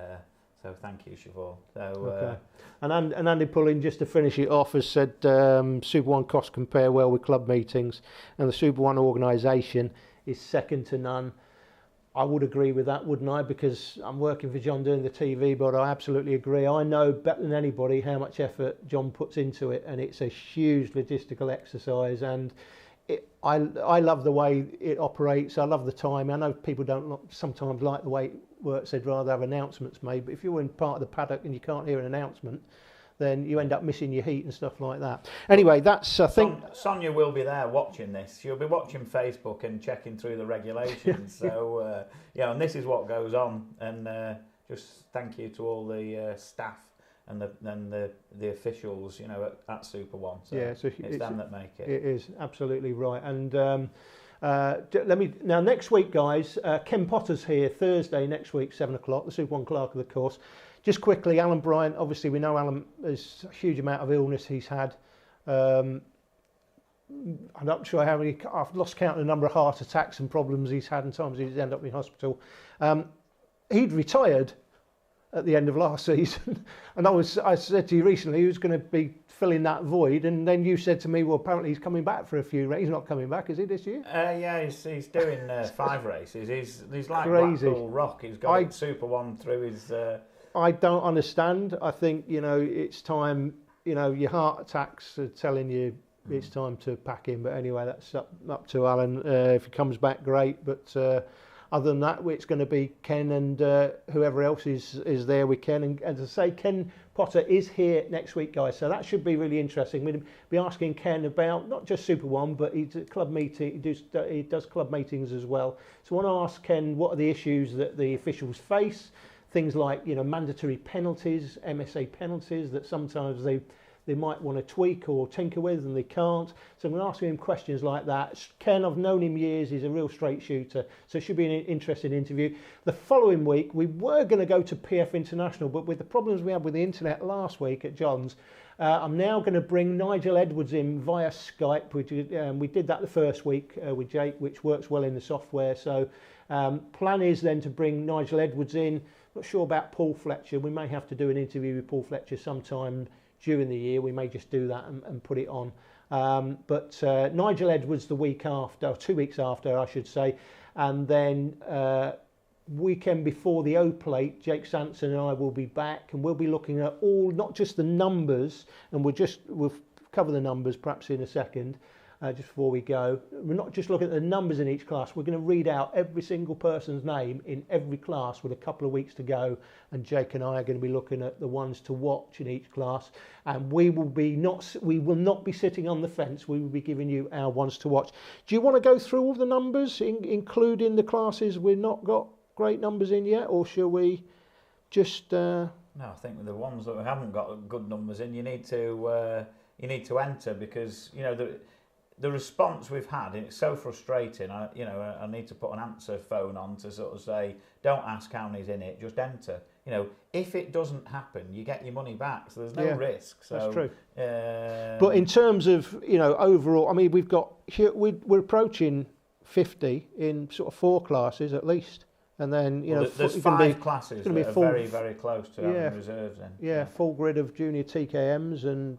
so thank you, Siobhan. So, and Andy Pulling, just to finish it off, has said Super One costs compare well with club meetings, and the Super One organisation is second to none. I would agree with that, wouldn't I? Because I'm working for John doing the TV, but I absolutely agree. I know better than anybody how much effort John puts into it, and it's a huge logistical exercise. And I love the way it operates. I love the time. I know people don't sometimes like the way it works. They'd rather have announcements made. But if you're in part of the paddock and you can't hear an announcement, then you end up missing your heat and stuff like that. Anyway, that's, I think... Sonia will be there watching this. She'll be watching Facebook and checking through the regulations. So, yeah, and this is what goes on. And just thank you to all the staff and the officials, you know, at Super One. So, yeah, so it's them that make it. It is, absolutely right. And now next week, guys, Ken Potter's here Thursday next week, 7 o'clock, the Super One clerk of the course. Just quickly, Alan Bryant, obviously we know Alan, there's a huge amount of illness he's had. I'm not sure how many, I've lost count of the number of heart attacks and problems he's had and times he's ended up in hospital. He'd retired at the end of last season, and I said to you recently, who's going to be filling that void? And then you said to me, well, apparently he's coming back for a few races. He's not coming back, is he, this year? Yeah, he's doing 5 races. He's like crazy. Blackpool Rock. He's got Super One through his... I don't understand. I think, you know, it's time, you know, your heart attacks are telling you it's time to pack in. But anyway, that's up to Alan. If he comes back, great. But other than that, it's going to be Ken and whoever else is there with Ken. And as I say, Ken Potter is here next week, guys. So that should be really interesting. We'll be asking Ken about not just Super One, but he's at club meeting. He does club meetings as well. So I want to ask Ken, what are the issues that the officials face? Things like, you know, mandatory penalties, MSA penalties that sometimes they might want to tweak or tinker with and they can't. So I'm going to ask him questions like that. Ken, I've known him years. He's a real straight shooter. So it should be an interesting interview. The following week, we were going to go to PF International, but with the problems we had with the internet last week at John's, I'm now going to bring Nigel Edwards in via Skype. We did that the first week with Jake, which works well in the software. So plan is then to bring Nigel Edwards in. Not sure about Paul Fletcher. We may have to do an interview with Paul Fletcher sometime during the year. We may just do that and put it on. But Nigel Edwards the week after, or 2 weeks after, I should say. And then weekend before the O Plate, Jake Sanson and I will be back, and we'll be looking at all, not just the numbers, and we'll cover the numbers perhaps in a second. Just before we go, we're not just looking at the numbers in each class, we're going to read out every single person's name in every class with a couple of weeks to go, and Jake and I are going to be looking at the ones to watch in each class, and we will not be sitting on the fence. We will be giving you our ones to watch. Do you want to go through all the numbers, including the classes we've not got great numbers in yet, or shall we just... No, I think with the ones that haven't got good numbers in, you need to enter, because the response we've had, and it's so frustrating. I need to put an answer phone on to sort of say, don't ask how many's in it, just enter. If it doesn't happen, you get your money back, so there's no risk. So, that's true. But in terms of overall, I mean, we're approaching 50 in sort of 4 classes at least. And then, there's 5 classes that are very, very close to having reserves in. Yeah, full grid of junior TKMs. And,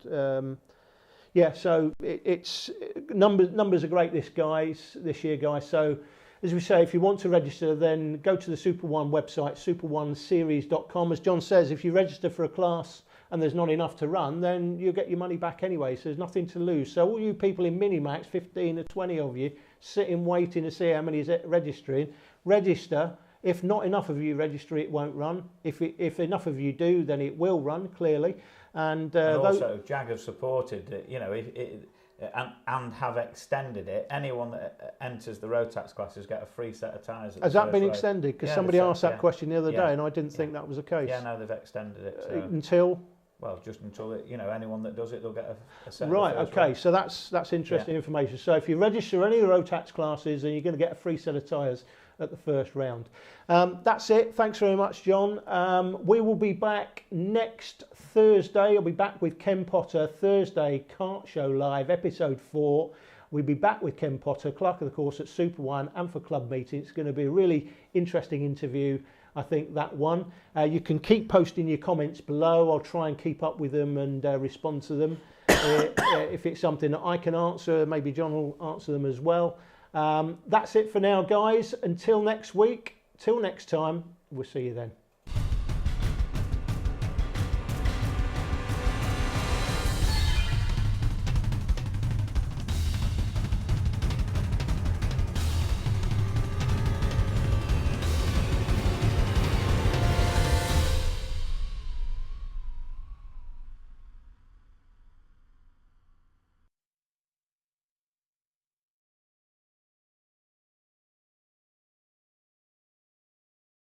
so it's numbers are great this year, guys. So, as we say, if you want to register, then go to the Super One website, super1series.com. As John says, if you register for a class and there's not enough to run, then you'll get your money back anyway. So there's nothing to lose. So all you people in Minimax, 15 or 20 of you, sitting waiting to see how many is registering, register. If not enough of you register, it won't run. If enough of you do, then it will run, clearly. And also, JAG have supported it, and have extended it. Anyone that enters the road tax classes get a free set of tyres. Has that been extended? Because somebody asked that question the other day, and I didn't think that was the case. Yeah, no, they've extended it. So. Until? Well, just until anyone that does it, they'll get a set. Right. Okay. So that's interesting information. So if you register any of the road tax classes, then you're going to get a free set of tyres at the first round. That's it. Thanks very much, John. We will be back next Thursday. I'll be back with Ken Potter, Thursday, Kart Show Live, episode 4. We'll be back with Ken Potter, clerk of the course at Super One and for club meetings. It's going to be a really interesting interview, I think, that one. You can keep posting your comments below. I'll try and keep up with them and respond to them. If it's something that I can answer, maybe John will answer them as well. That's it for now, guys. Until next week, till next time, we'll see you then.